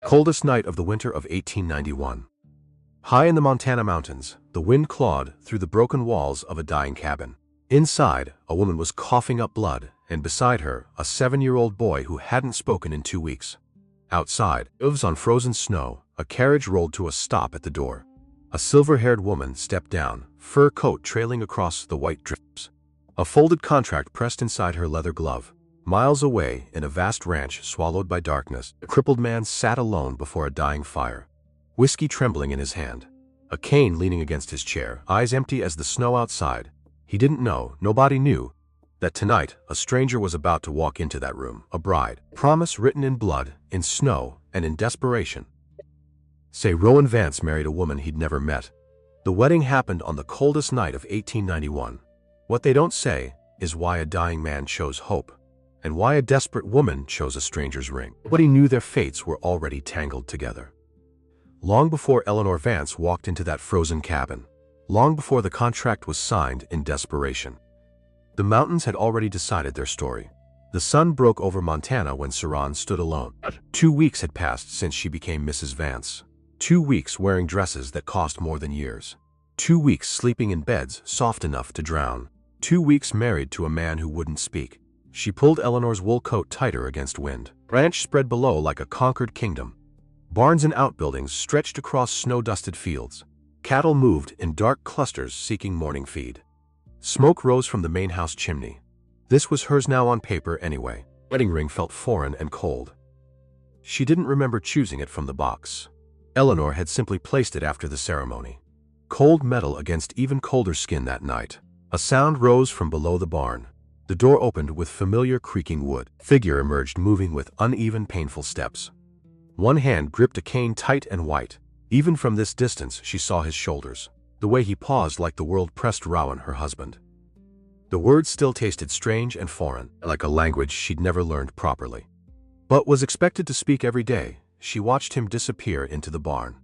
Coldest night of the winter of 1891. High in the Montana mountains, the wind clawed through the broken walls of a dying cabin. Inside, a woman was coughing up blood, and beside her, a 7-year-old boy who hadn't spoken in 2 weeks. Outside, hooves on frozen snow, a carriage rolled to a stop at the door. A silver-haired woman stepped down, fur coat trailing across the white drapes. A folded contract pressed inside her leather glove. Miles away, in a vast ranch swallowed by darkness, a crippled man sat alone before a dying fire. Whiskey trembling in his hand. A cane leaning against his chair, eyes empty as the snow outside. He didn't know, nobody knew, that tonight a stranger was about to walk into that room, a bride. Promise written in blood, in snow, and in desperation. Say Rowan Vance married a woman he'd never met. The wedding happened on the coldest night of 1891. What they don't say is why a dying man chose hope, and why a desperate woman chose a stranger's ring. Nobody knew their fates were already tangled together. Long before Eleanor Vance walked into that frozen cabin, long before the contract was signed in desperation, the mountains had already decided their story. The sun broke over Montana when Seran stood alone. 2 weeks had passed since she became Mrs. Vance. 2 weeks wearing dresses that cost more than years. 2 weeks sleeping in beds soft enough to drown. 2 weeks married to a man who wouldn't speak. She pulled Eleanor's wool coat tighter against wind. Ranch spread below like a conquered kingdom. Barns and outbuildings stretched across snow-dusted fields. Cattle moved in dark clusters seeking morning feed. Smoke rose from the main house chimney. This was hers now on paper anyway. Wedding ring felt foreign and cold. She didn't remember choosing it from the box. Eleanor had simply placed it after the ceremony. Cold metal against even colder skin that night. A sound rose from below the barn. The door opened with familiar creaking wood. Figure emerged moving with uneven, painful steps. One hand gripped a cane tight and white. Even from this distance she saw his shoulders. The way he paused like the world pressed Rowan, her husband. The words still tasted strange and foreign, like a language she'd never learned properly. But was expected to speak every day. She watched him disappear into the barn.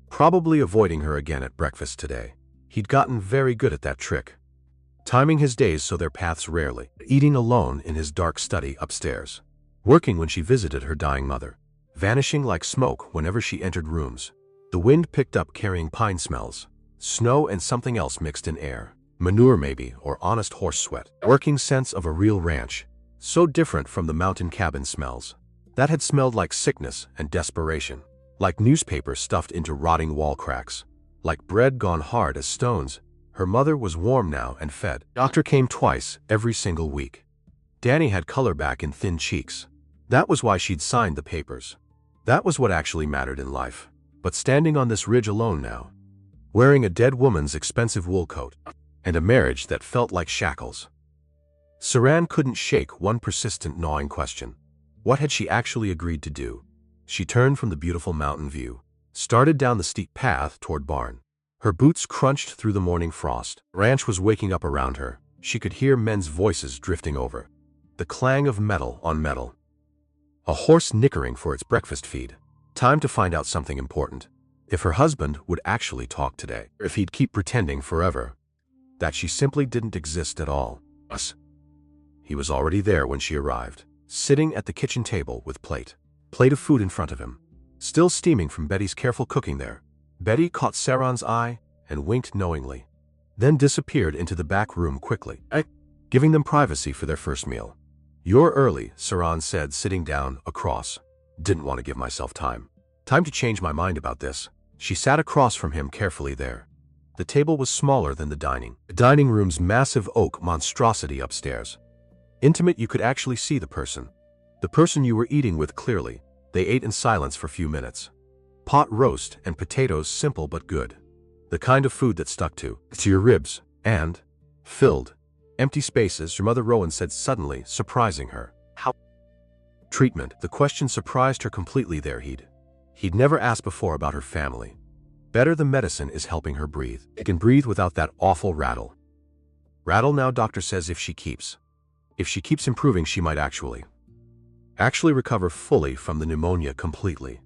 Probably avoiding her again at breakfast today. He'd gotten very good at that trick. Timing his days so their paths rarely. Eating alone in his dark study upstairs. Working when she visited her dying mother. Vanishing like smoke whenever she entered rooms. The wind picked up carrying pine smells. Snow and something else mixed in air. Manure maybe, or honest horse sweat. Working sense of a real ranch. So different from the mountain cabin smells. That had smelled like sickness and desperation. Like newspaper stuffed into rotting wall cracks. Like bread gone hard as stones. Her mother was warm now and fed. Doctor came twice, every single week. Danny had color back in thin cheeks. That was why she'd signed the papers. That was what actually mattered in life. But standing on this ridge alone now, wearing a dead woman's expensive wool coat, and a marriage that felt like shackles. Seran couldn't shake one persistent gnawing question. What had she actually agreed to do? She turned from the beautiful mountain view, started down the steep path toward barn. Her boots crunched through the morning frost. Ranch was waking up around her. She could hear men's voices drifting over. The clang of metal on metal. A horse nickering for its breakfast feed. Time to find out something important. If her husband would actually talk today, or if he'd keep pretending forever that she simply didn't exist at all. He was already there when she arrived, sitting at the kitchen table with plate of food in front of him, still steaming from Betty's careful cooking there. Betty caught Seran's eye and winked knowingly, then disappeared into the back room quickly, giving them privacy for their first meal. "You're early," Seran said, sitting down across. "Didn't want to give myself time. Time to change my mind about this." She sat across from him carefully there. The table was smaller than the dining room's massive oak monstrosity upstairs. Intimate, you could actually see the person you were eating with clearly. They ate in silence for a few minutes. Pot roast and potatoes, simple but good. The kind of food that stuck to your ribs, and filled empty spaces, her mother Rowan said suddenly, surprising her. How? Treatment. The question surprised her completely there. He'd never asked before about her family. Better, the medicine is helping her breathe. It can breathe without that awful rattle. Rattle now, doctor says if she keeps improving, she might actually recover fully from the pneumonia completely.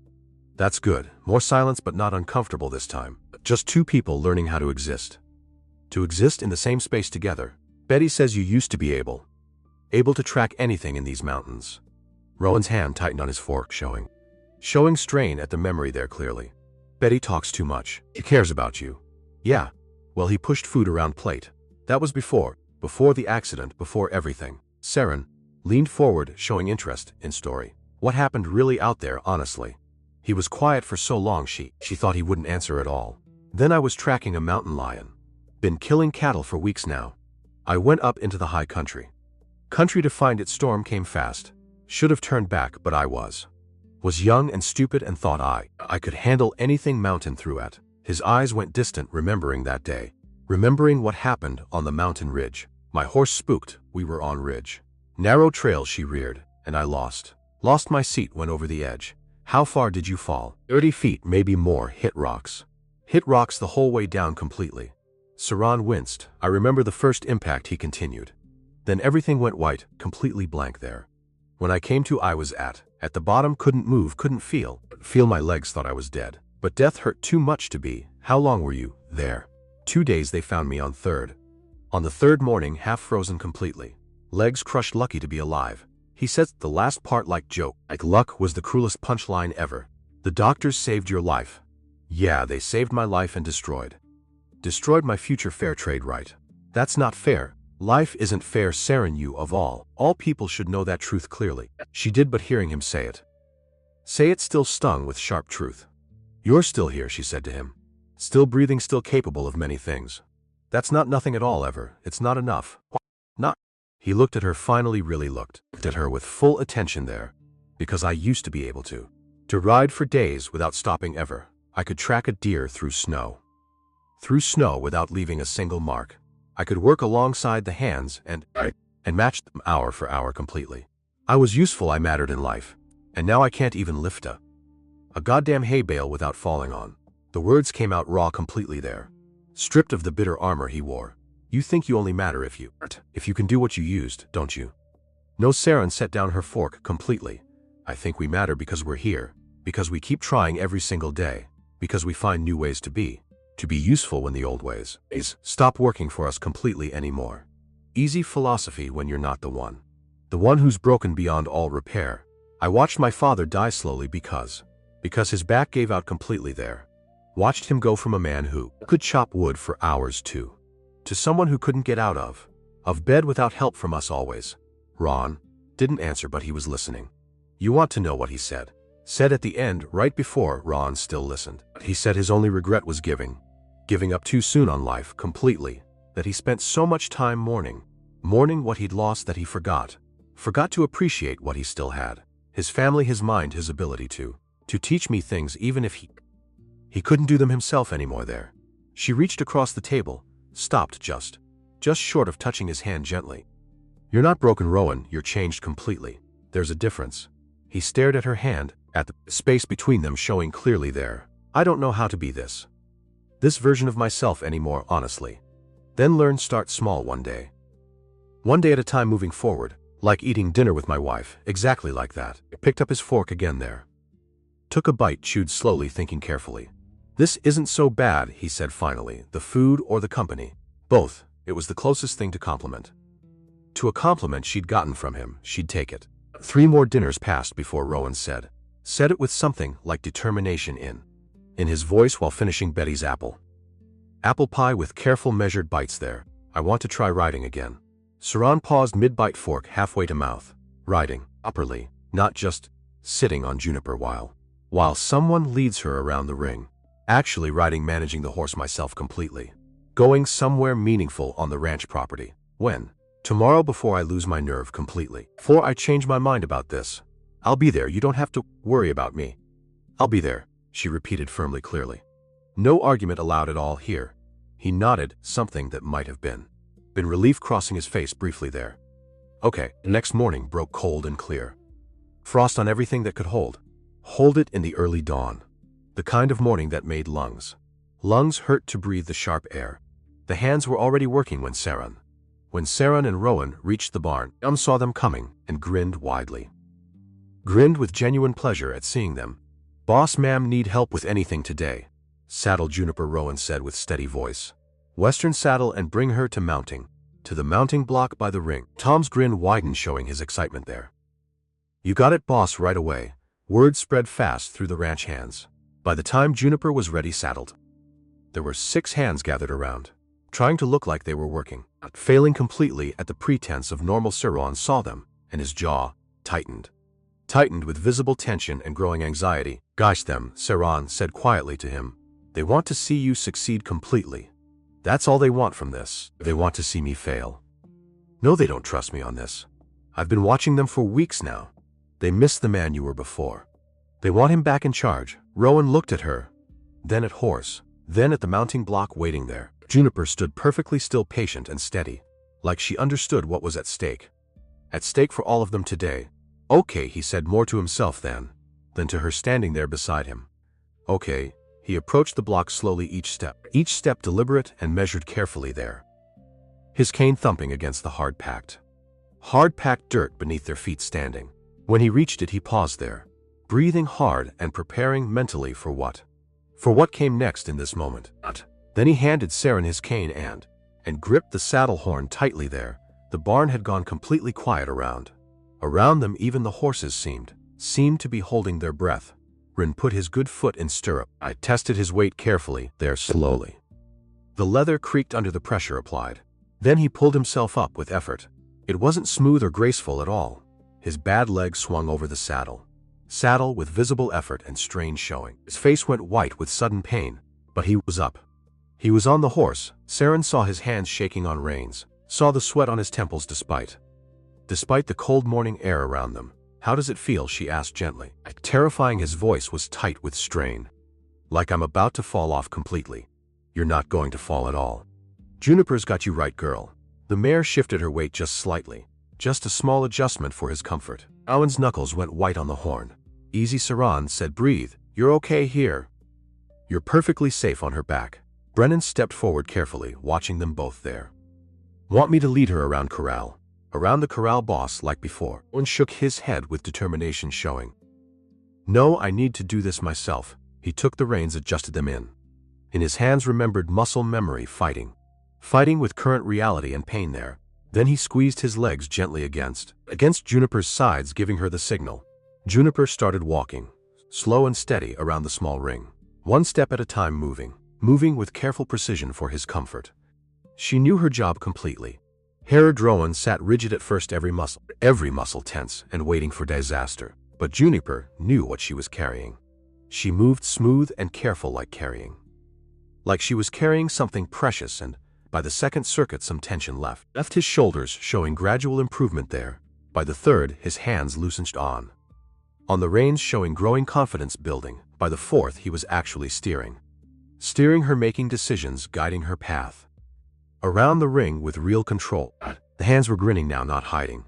That's good. More silence, but not uncomfortable this time. Just two people learning how to exist. To exist in the same space together. Betty says you used to be able to track anything in these mountains. Rowan's hand tightened on his fork, showing showing strain at the memory there clearly. Betty talks too much. He cares about you. Yeah. Well, he pushed food around plate. That was before the accident, before everything. Seran leaned forward, showing interest in story. What happened really out there, honestly? He was quiet for so long she thought he wouldn't answer at all. Then I was tracking a mountain lion. Been killing cattle for weeks now. I went up into the high country. Country to find it. Storm came fast. Should have turned back, but I was young and stupid and thought I could handle anything mountain threw at. His eyes went distant, remembering that day. Remembering what happened on the mountain ridge. My horse spooked. We were on ridge. Narrow trail she reared, and I lost my seat, went over the edge. How far did you fall? 30 feet, maybe more. Hit rocks the whole way down completely. Seran winced. I remember the first impact, he continued. Then everything went white, completely blank there. When I came to, I was at the bottom, couldn't move, couldn't feel my legs, thought I was dead. But death hurt too much to be. How long were you there? 2 days. They found me on the third morning, half frozen completely. Legs crushed, lucky to be alive. He said the last part like joke. Like luck was the cruelest punchline ever. The doctors saved your life. Yeah, they saved my life and destroyed my future. Fair trade, right? That's not fair. Life isn't fair, Seran. You of all people should know that truth clearly. She did, but hearing him say it still stung with sharp truth. You're still here, she said to him. Still breathing, still capable of many things. That's not nothing at all ever. It's not enough. Not. He looked at her, finally really looked at her with full attention there. Because I used to be able to ride for days without stopping ever. I could track a deer through snow without leaving a single mark. I could work alongside the hands and match them hour for hour completely. I was useful, I mattered in life. And now I can't even lift a goddamn hay bale without falling on. The words came out raw completely there. Stripped of the bitter armor he wore. You think you only matter if you can do what you used, don't you? No, Seran set down her fork completely. I think we matter because we're here. Because we keep trying every single day. Because we find new ways to be useful when the old ways stop working for us completely anymore. Easy philosophy when you're not the one who's broken beyond all repair. I watched my father die slowly because his back gave out completely there. Watched him go from a man who could chop wood for hours to someone who couldn't get out of bed without help from us always. Ron didn't answer, but he was listening. You want to know what he said? Said at the end, right before Ron still listened. He said his only regret was giving up too soon on life completely, that he spent so much time mourning what he'd lost that he forgot to appreciate what he still had. His family, his mind, his ability to teach me things even if he couldn't do them himself anymore there. She reached across the table, stopped just short of touching his hand gently. You're not broken, Rowan, you're changed completely. There's a difference. He stared at her hand, at the space between them showing clearly there. I don't know how to be this version of myself anymore, honestly. Then start small one day at a time, moving forward, like eating dinner with my wife, exactly like that. Picked up his fork again there. Took a bite, chewed slowly, thinking carefully. This isn't so bad, he said finally. The food or the company? Both. It was the closest thing to compliment. To a compliment she'd gotten from him, she'd take it. 3 more dinners passed before Rowan said it with something like determination in his voice while finishing Betty's apple pie with careful measured bites there. I want to try riding again. Seran paused mid-bite, fork halfway to mouth. Riding, properly, not just sitting on Juniper while someone leads her around the ring. Actually riding, managing the horse myself completely. Going somewhere meaningful on the ranch property. When? Tomorrow, before I lose my nerve completely. Before I change my mind about this. I'll be there, you don't have to worry about me. I'll be there, she repeated firmly, clearly. No argument allowed at all here. He nodded, something that might have been relief crossing his face briefly there. Okay. The next morning broke cold and clear. Frost on everything that could hold it in the early dawn. The kind of morning that made lungs hurt to breathe the sharp air. The hands were already working when Seran and Rowan reached the barn. Saw them coming and grinned widely. Grinned with genuine pleasure at seeing them. Boss, ma'am, need help with anything today? Saddle Juniper, Rowan said with steady voice. Western saddle and bring her to the mounting block by the ring. Tom's grin widened, showing his excitement there. You got it, boss, right away. Word spread fast through the ranch hands. By the time Juniper was ready saddled, there were 6 hands gathered around, trying to look like they were working, failing completely at the pretense of normal. Seran saw them, and his jaw tightened with visible tension and growing anxiety. Gosh them, Seran said quietly to him. They want to see you succeed completely. That's all they want from this. They want to see me fail. No, they don't trust me on this. I've been watching them for weeks now. They miss the man you were before. They want him back in charge. Rowan looked at her, then at Horse, then at the mounting block waiting there. Juniper stood perfectly still, patient and steady, like she understood what was at stake. At stake for all of them today. Okay, he said more to himself than to her standing there beside him. Okay, he approached the block slowly, each step deliberate and measured carefully there. His cane thumping against the hard-packed dirt beneath their feet standing. When he reached it, he paused there, breathing hard and preparing mentally for what came next in this moment. Then he handed Seran his cane and gripped the saddle horn tightly there. The barn had gone completely quiet around them. Even the horses seemed to be holding their breath. Rin put his good foot in stirrup. I tested his weight carefully there slowly. The leather creaked under the pressure applied. Then he pulled himself up with effort. It wasn't smooth or graceful at all. His bad leg swung over the saddle with visible effort and strain showing. His face went white with sudden pain, but he was up. He was on the horse. Seran saw his hands shaking on reins, saw the sweat on his temples despite the cold morning air around them. How does it feel? She asked gently. Terrifying, his voice was tight with strain. Like I'm about to fall off completely. You're not going to fall at all. Juniper's got you right, girl. The mare shifted her weight just slightly. Just a small adjustment for his comfort. Owen's knuckles went white on the horn. Easy, Seran said. Breathe. You're okay here. You're perfectly safe on her back. Brennan stepped forward carefully, watching them both there. Want me to lead her around the corral, boss, like before? Owen shook his head with determination showing. No, I need to do this myself. He took the reins, adjusted them in. In his hands, remembered muscle memory, fighting with current reality and pain there. Then he squeezed his legs gently against Juniper's sides, giving her the signal. Juniper started walking, slow and steady, around the small ring, one step at a time, moving with careful precision for his comfort. She knew her job completely. Rowan sat rigid at first, every muscle tense and waiting for disaster. But Juniper knew what she was carrying. She moved smooth and careful, like she was carrying something precious, and by the second circuit some tension left his shoulders, showing gradual improvement there. By the third, his hands loosened on the reins, showing growing confidence building. By the fourth, he was actually steering her, making decisions, guiding her path around the ring with real control. The hands were grinning now, not hiding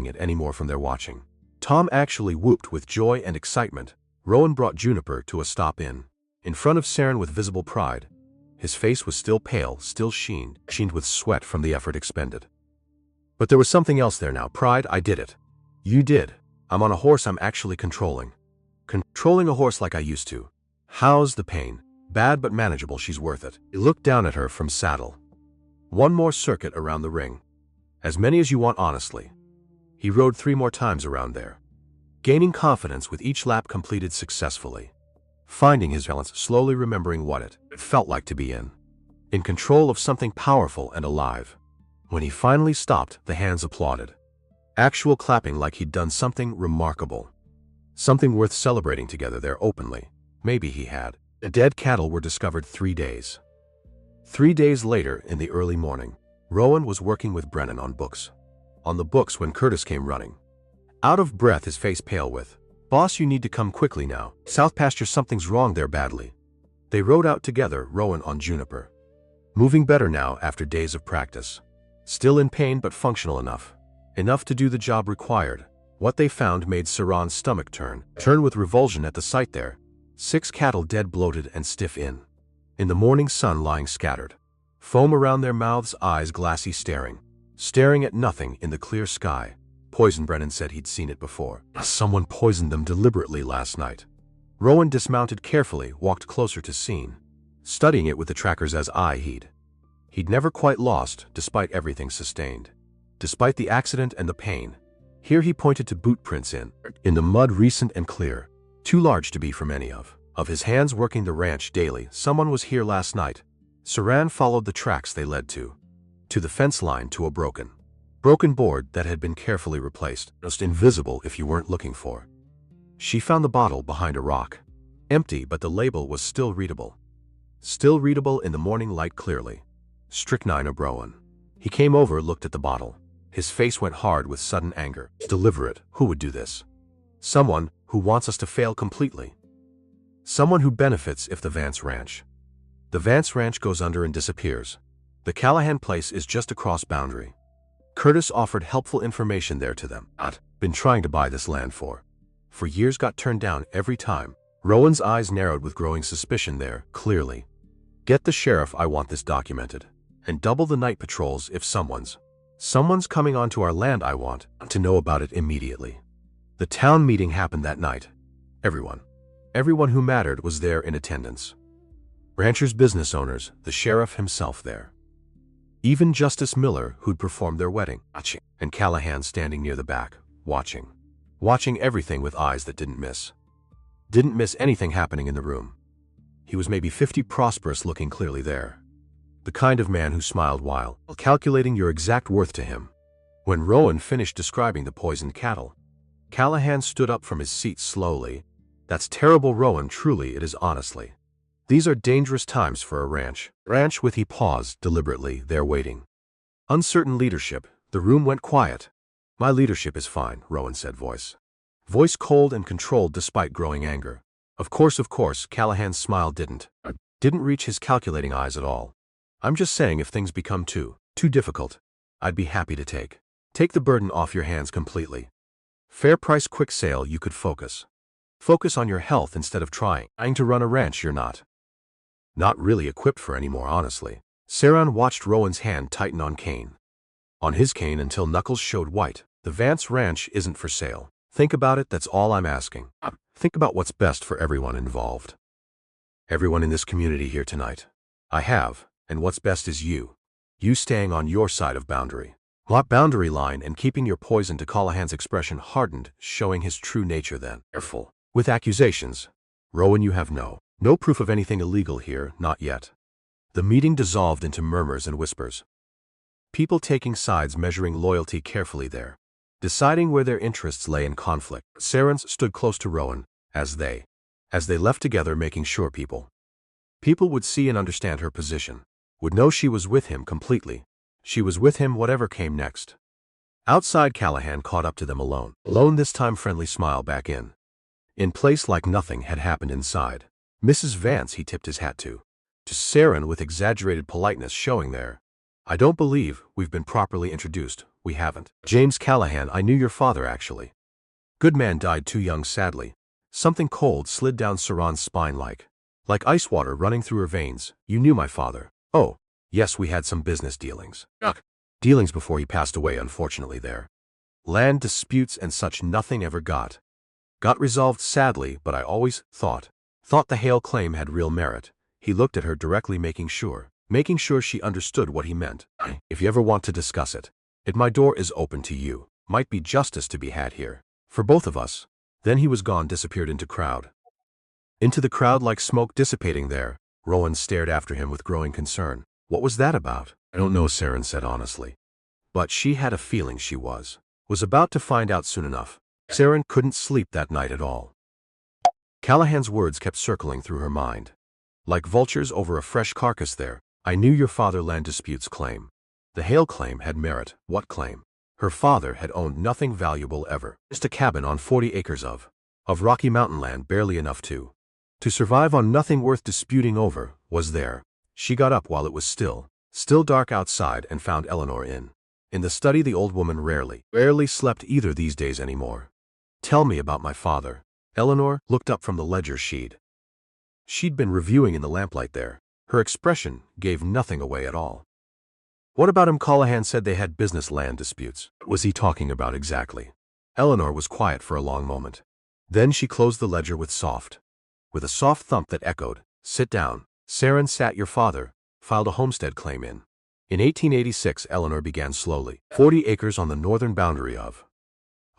it anymore from their watching. Tom actually whooped with joy and excitement. Rowan brought Juniper to a stop in front of Seran with visible pride. His face was still pale, still sheened with sweat from the effort expended. But there was something else there now. Pride. I did it. You did. I'm on a horse I'm actually controlling a horse like I used to. How's the pain? Bad but manageable. She's worth it. He looked down at her from saddle. One more circuit around the ring. As many as you want, honestly. He rode 3 more times around there, gaining confidence with each lap completed successfully. Finding his balance, slowly remembering what it felt like to be in control of something powerful and alive. When he finally stopped, the hands applauded. Actual clapping, like he'd done something remarkable. Something worth celebrating together there openly. Maybe he had. The dead cattle were discovered 3 days. 3 days later, in the early morning, Rowan was working with Brennan on the books when Curtis came running. Out of breath, his face pale with, "Boss, you need to come quickly now. South pasture, something's wrong there badly." They rode out together, Rowan on Juniper. Moving better now after days of practice. Still in pain but functional enough to do the job required. What they found made Seran's stomach turn with revulsion at the sight there. 6 cattle dead, bloated and stiff in the morning sun, lying scattered. Foam around their mouths, eyes glassy, staring at nothing in the clear sky. Poison, Brennan said. He'd seen it before. Someone poisoned them deliberately last night. Rowan dismounted carefully, walked closer to scene, studying it with the trackers as eye he'd never quite lost, despite everything sustained. Despite the accident and the pain, Here he pointed to boot prints in the mud, recent and clear, too large to be from any of his hands working the ranch daily. Someone was here last night. Seran followed the tracks they led to the fence line, to a broken board that had been carefully replaced, just invisible if you weren't looking for. She found the bottle behind a rock. Empty, but the label was still readable. Still readable in the morning light clearly. Strychnine of Rowan. He came over, looked at the bottle. His face went hard with sudden anger. Deliberate. Who would do this? Someone who wants us to fail completely. Someone who benefits if the Vance Ranch. The Vance Ranch goes under and disappears. The Callahan place is just across boundary. Curtis offered helpful information there to them. Been trying to buy this land for years, got turned down every time. Rowan's eyes narrowed with growing suspicion there, clearly. Get the sheriff, I want this documented. And double the night patrols if someone's coming onto our land. I want to know about it immediately. The town meeting happened that night. Everyone who mattered was there in attendance. Ranchers, business owners, the sheriff himself there. Even Justice Miller, who'd performed their wedding, and Callahan standing near the back, watching everything with eyes that didn't miss anything happening in the room. He was maybe 50, prosperous, looking clearly there. The kind of man who smiled while calculating your exact worth to him. When Rowan finished describing the poisoned cattle, Callahan stood up from his seat slowly. That's terrible, Rowan, truly it is, honestly. These are dangerous times for a ranch. With he paused deliberately, there waiting. Uncertain leadership. The room went quiet. My leadership is fine, Rowan said, voice cold and controlled despite growing anger. Of course, Callahan's smile didn't reach his calculating eyes at all. I'm just saying, if things become too difficult, I'd be happy to take the burden off your hands completely. Fair price, quick sale, you could focus on your health instead of trying to run a ranch you're not really equipped for anymore, honestly. Seran watched Rowan's hand tighten on his cane until knuckles showed white. The Vance Ranch isn't for sale. Think about it, that's all I'm asking. Think about what's best for everyone involved. Everyone in this community here tonight. I have, and what's best is you staying on your side of boundary line and keeping your poison. To Callahan's expression hardened, showing his true nature then. Careful with accusations. Rowan, you have no proof of anything illegal here, not yet. The meeting dissolved into murmurs and whispers. People taking sides, measuring loyalty carefully there, deciding where their interests lay in conflict. Seran stood close to Rowan as they left together, making sure people would see and understand her position, would know she was with him completely. She was with him whatever came next. Outside, Callahan caught up to them alone this time, friendly smile back in place like nothing had happened inside. Mrs. Vance, he tipped his hat to Seran with exaggerated politeness showing there. I don't believe we've been properly introduced. We haven't. James Callahan, I knew your father actually. Good man, died too young, sadly. Something cold slid down Seran's spine like ice water running through her veins. You knew my father. Oh, yes, we had some business dealings. Dealings before he passed away, unfortunately there. Land disputes and such, nothing ever got resolved, sadly, but I always thought the Hale claim had real merit. He looked at her directly, making sure she understood what he meant. If you ever want to discuss it, my door is open to you. Might be justice to be had here. For both of us. Then he was gone, disappeared into the crowd like smoke dissipating there. Rowan stared after him with growing concern. What was that about? I don't know, Seran said honestly. But she had a feeling she was about to find out soon enough. Seran couldn't sleep that night at all. Callahan's words kept circling through her mind. Like vultures over a fresh carcass there. I knew your father. Land disputes claim. The Hale claim had merit. What claim? Her father had owned nothing valuable ever. Just a cabin on 40 acres of Rocky Mountain land, barely enough to survive on, nothing worth disputing over, was there. She got up while it was still dark outside and found Eleanor in the study. The old woman rarely slept either these days anymore. Tell me about my father. Eleanor looked up from the ledger she'd been reviewing in the lamplight there. Her expression gave nothing away at all. What about him? Callahan said they had business land disputes. What was he talking about exactly? Eleanor was quiet for a long moment. Then she closed the ledger with a soft thump that echoed. Sit down. Seran sat. Your father filed a homestead claim in 1886, Eleanor began slowly. 40 acres on the northern boundary of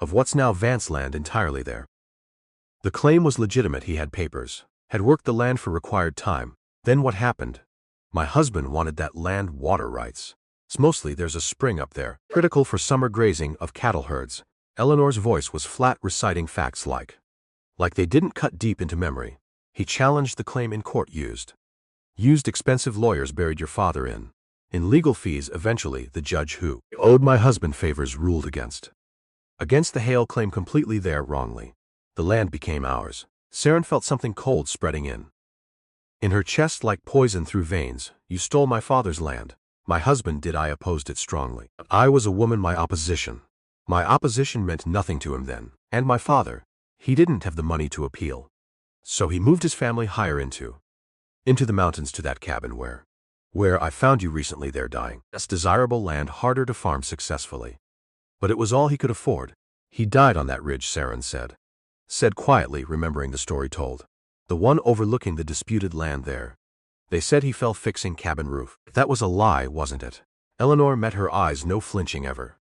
of what's now Vance land entirely there. The claim was legitimate, he had papers, had worked the land for required time. Then what happened? My husband wanted that land water rights. Mostly there's a spring up there, critical for summer grazing of cattle herds. Eleanor's voice was flat, reciting facts like they didn't cut deep into memory. He challenged the claim in court. Used expensive lawyers, buried your father in legal fees. Eventually, the judge who owed my husband favors ruled against the Hale claim completely there wrongly. The land became ours. Seran felt something cold spreading in her chest like poison through veins. You stole my father's land. My husband did. I opposed it strongly. I was a woman. My opposition meant nothing to him then. And my father, he didn't have the money to appeal. So he moved his family higher into the mountains, to that cabin where I found you recently there dying. That's desirable land, harder to farm successfully. But it was all he could afford. He died on that ridge, Seran said quietly, remembering the story told. The one overlooking the disputed land there. They said he fell fixing cabin roof. That was a lie, wasn't it? Eleanor met her eyes, no flinching ever.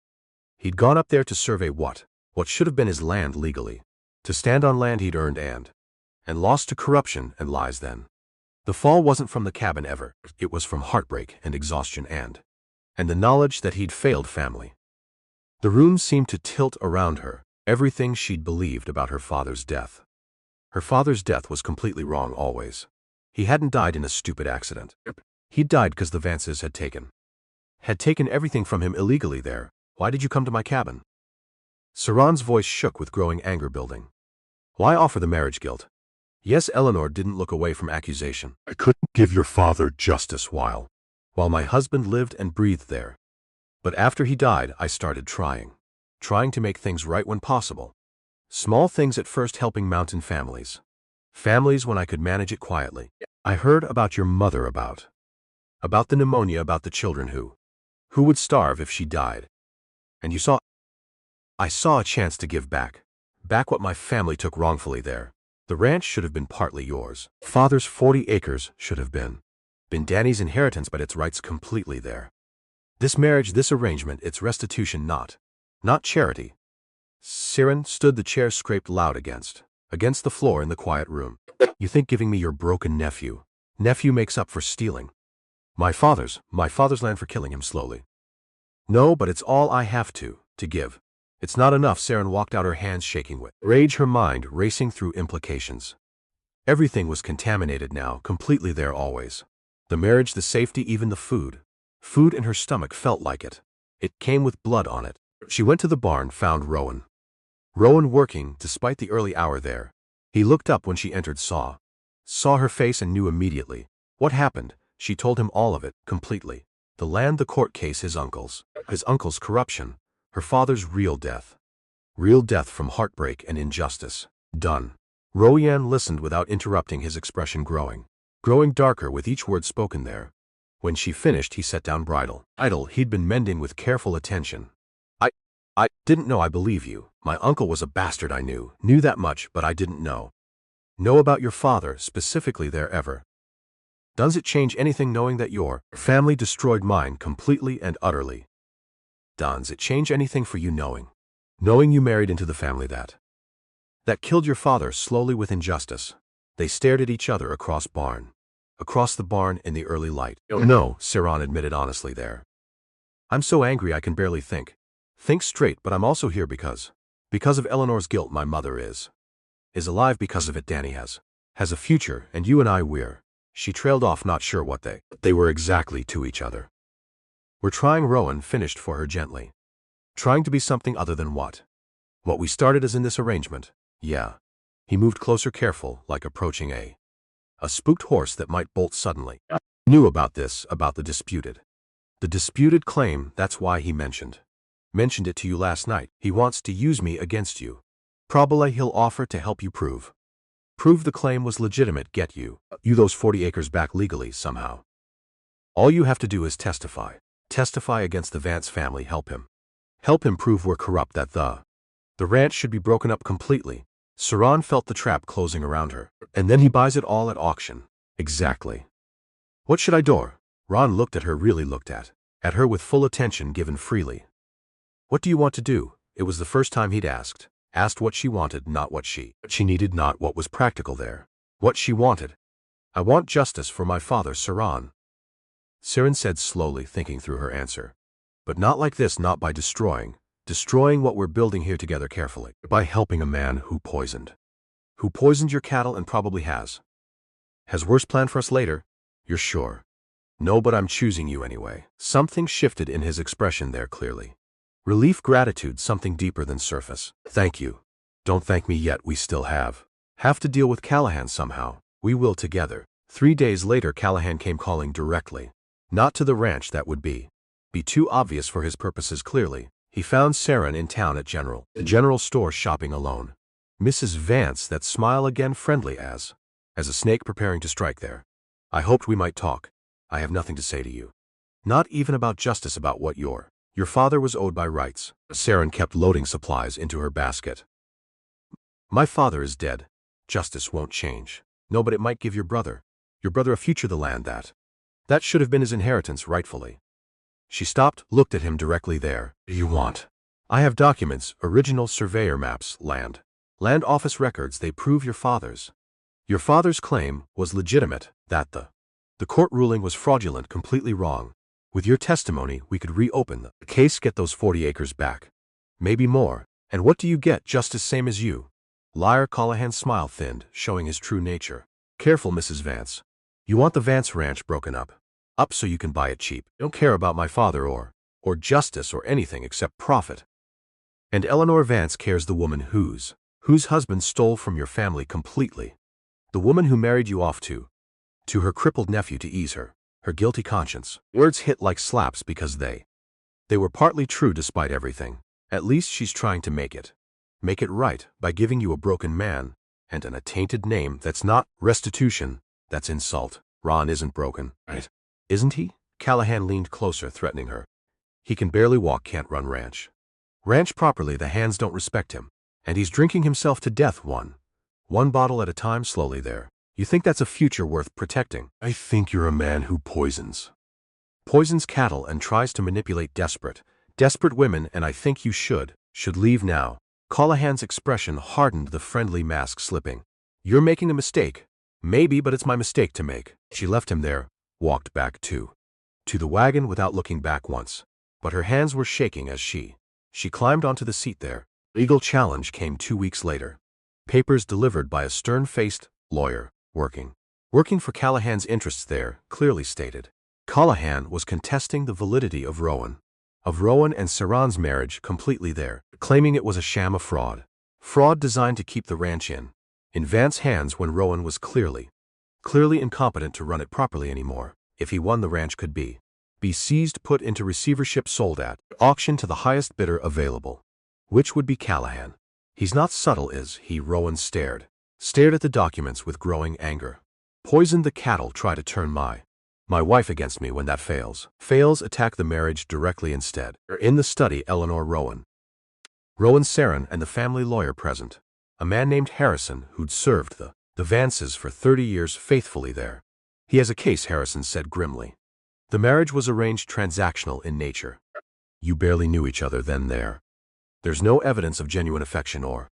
He'd gone up there to survey what should have been his land legally. To stand on land he'd earned and lost to corruption and lies then. The fall wasn't from the cabin ever. It was from heartbreak and exhaustion and the knowledge that he'd failed family. The room seemed to tilt around her. Everything she'd believed about her father's death. Her father's death was completely wrong always. He hadn't died in a stupid accident. He'd died because the Vances had taken everything from him illegally there. Why did you come to my cabin? Seran's voice shook with growing anger building. Why offer the marriage guilt? Yes, Eleanor didn't look away from accusation. I couldn't give your father justice while my husband lived and breathed there. But after he died, I started trying to make things right when possible. Small things at first, helping mountain families when I could manage it quietly. I heard about your mother, about the pneumonia, about the children who would starve if she died. And I saw a chance to give back what my family took wrongfully there. The ranch should have been partly yours. Father's 40 acres should have been Danny's inheritance, but its rights completely there. This marriage, this arrangement, it's restitution, not charity. Seran stood, the chair scraped loud against the floor in the quiet room. You think giving me your broken nephew makes up for stealing my father's land for killing him slowly? No, but it's all I have to give. It's not enough. Seran walked out, her hands shaking with rage, her mind racing through implications. Everything was contaminated now, completely there always. The marriage, the safety, even the food. Food in her stomach felt like it. It came with blood on it. She went to the barn, found Rowan working despite the early hour there. He looked up when she entered, saw her face and knew immediately what happened. She told him all of it, completely. The land, the court case, his uncle's corruption, her father's real death from heartbreak and injustice. Done. Rowan listened without interrupting, his expression growing darker with each word spoken there. When she finished, he sat down, bridle idle. He'd been mending with careful attention. I didn't know. I believe you. My uncle was a bastard. I knew that much, but I didn't know about your father specifically there ever. Does it change anything knowing that your family destroyed mine completely and utterly? Does it change anything for you knowing you married into the family that killed your father slowly with injustice? They stared at each other across the barn in the early light. No, Seran admitted honestly there. I'm so angry I can barely think straight, but I'm also here because of Eleanor's guilt. My mother is alive because of it. Danny has a future, and you and I, She trailed off, not sure what they were exactly to each other. We're trying, Rowan finished for her gently. Trying to be something other than what we started as in this arrangement. Yeah. He moved closer, careful, like approaching a spooked horse that might bolt suddenly. Knew about the disputed claim. That's why he mentioned it to you last night. He wants to use me against you. Probably he'll offer to help you prove the claim was legitimate, get you those 40 acres back legally somehow. All you have to do is testify against the Vance family, help him prove we're corrupt, that the ranch should be broken up completely. Seran felt the trap closing around her. And then he buys it all at auction. Exactly. What should I do? Ron looked at her, really looked at her with full attention given freely. What do you want to do? It was the first time he'd asked. Asked what she wanted, not what she needed, not what was practical there. What she wanted. I want justice for my father, Seran. Seran said slowly, thinking through her answer. But not like this, not by destroying what we're building here together carefully. By helping a man who poisoned your cattle and probably has worse plan for us later. You're sure? No, but I'm choosing you anyway. Something shifted in his expression there clearly. Relief, gratitude, something deeper than surface. Thank you. Don't thank me yet, we still have to deal with Callahan somehow. We will together. 3 days later Callahan came calling directly. Not to the ranch, that would be too obvious for his purposes clearly. He found Seran in town at the general store shopping alone. Mrs. Vance, that smile again friendly as a snake preparing to strike there. I hoped we might talk. I have nothing to say to you. Not even about justice, about what your father was owed by rights. Seran kept loading supplies into her basket. My father is dead. Justice won't change. No, but it might give your brother a future, the land that should have been his inheritance rightfully. She stopped, looked at him directly there. What do you want? I have documents, original surveyor maps, land office records, they prove your father's claim was legitimate, that the court ruling was fraudulent, completely wrong. With your testimony, we could reopen the case, get those 40 acres back. Maybe more. And what do you get? Just as same as you. Liar. Callahan's smile thinned, showing his true nature. Careful, Mrs. Vance. You want the Vance ranch broken up so you can buy it cheap. Don't care about my father or justice or anything except profit. And Eleanor Vance cares, the woman whose husband stole from your family completely. The woman who married you off to her crippled nephew to ease her guilty conscience. Words hit like slaps because they were partly true despite everything. At least she's trying to make it right by giving you a broken man and a tainted name. That's not restitution, that's insult. Ron isn't broken, right? Isn't he? Callahan leaned closer, threatening her. He can barely walk, can't run ranch properly, the hands don't respect him. And he's drinking himself to death one bottle at a time slowly there. You think that's a future worth protecting? I think you're a man who poisons cattle and tries to manipulate desperate women, and I think you should leave now. Callahan's expression hardened, the friendly mask slipping. You're making a mistake. Maybe, but it's my mistake to make. She left him there, walked back to the wagon without looking back once. But her hands were shaking as she climbed onto the seat there. Legal challenge came 2 weeks later. Papers delivered by a stern-faced lawyer, working for Callahan's interests there, clearly stated. Callahan was contesting the validity of Rowan and Seran's marriage completely there, claiming it was a sham, of fraud designed to keep the ranch in Vance's hands when Rowan was clearly incompetent to run it properly anymore. If he won, the ranch could be seized, put into receivership, sold at auction to the highest bidder available, which would be Callahan. He's not subtle, is he? Rowan stared at the documents with growing anger. Poisoned the cattle, try to turn my wife against me. When that fails, attack the marriage directly instead. In the study, Eleanor, Rowan, Seran, and the family lawyer present. A man named Harrison who'd served the Vances for 30 years faithfully there. He has a case, Harrison said grimly. The marriage was arranged, transactional in nature. You barely knew each other then there. There's no evidence of genuine affection or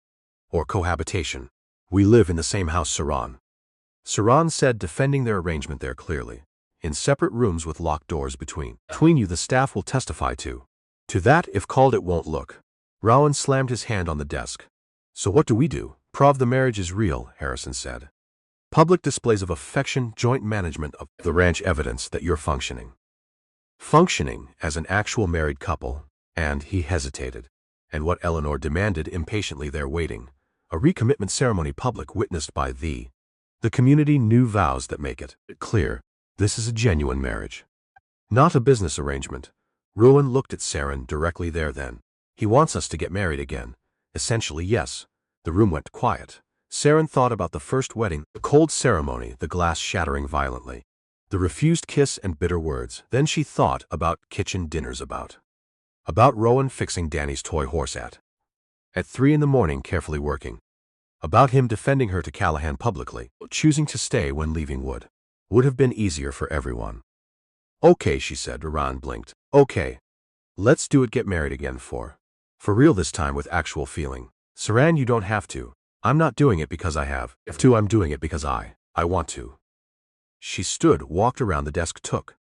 cohabitation. We live in the same house, Seran said, defending their arrangement there clearly. In separate rooms with locked doors between you. The staff will testify to that if called. It won't look. Rowan slammed his hand on the desk. So what do we do? Prove the marriage is real, Harrison said. Public displays of affection, joint management of the ranch, evidence that you're functioning as an actual married couple. And he hesitated. And what Eleanor demanded impatiently there, waiting. A recommitment ceremony, public, witnessed by the community, new vows that make it clear this is a genuine marriage, not a business arrangement. Rowan looked at Seran directly there then. He wants us to get married again. Essentially, yes. The room went quiet. Seran thought about the first wedding, the cold ceremony, the glass shattering violently, the refused kiss and bitter words. Then she thought about kitchen dinners, about Rowan fixing Danny's toy horse at 3 in the morning, carefully working. About him defending her to Callahan publicly. Choosing to stay when leaving would have been easier for everyone. Okay, she said. Rowan blinked. Okay. Let's do it, get married again for For real this time with actual feeling. Seran, you don't have to. I'm not doing it because I have to, I'm doing it because I want to. She stood, walked around the desk, took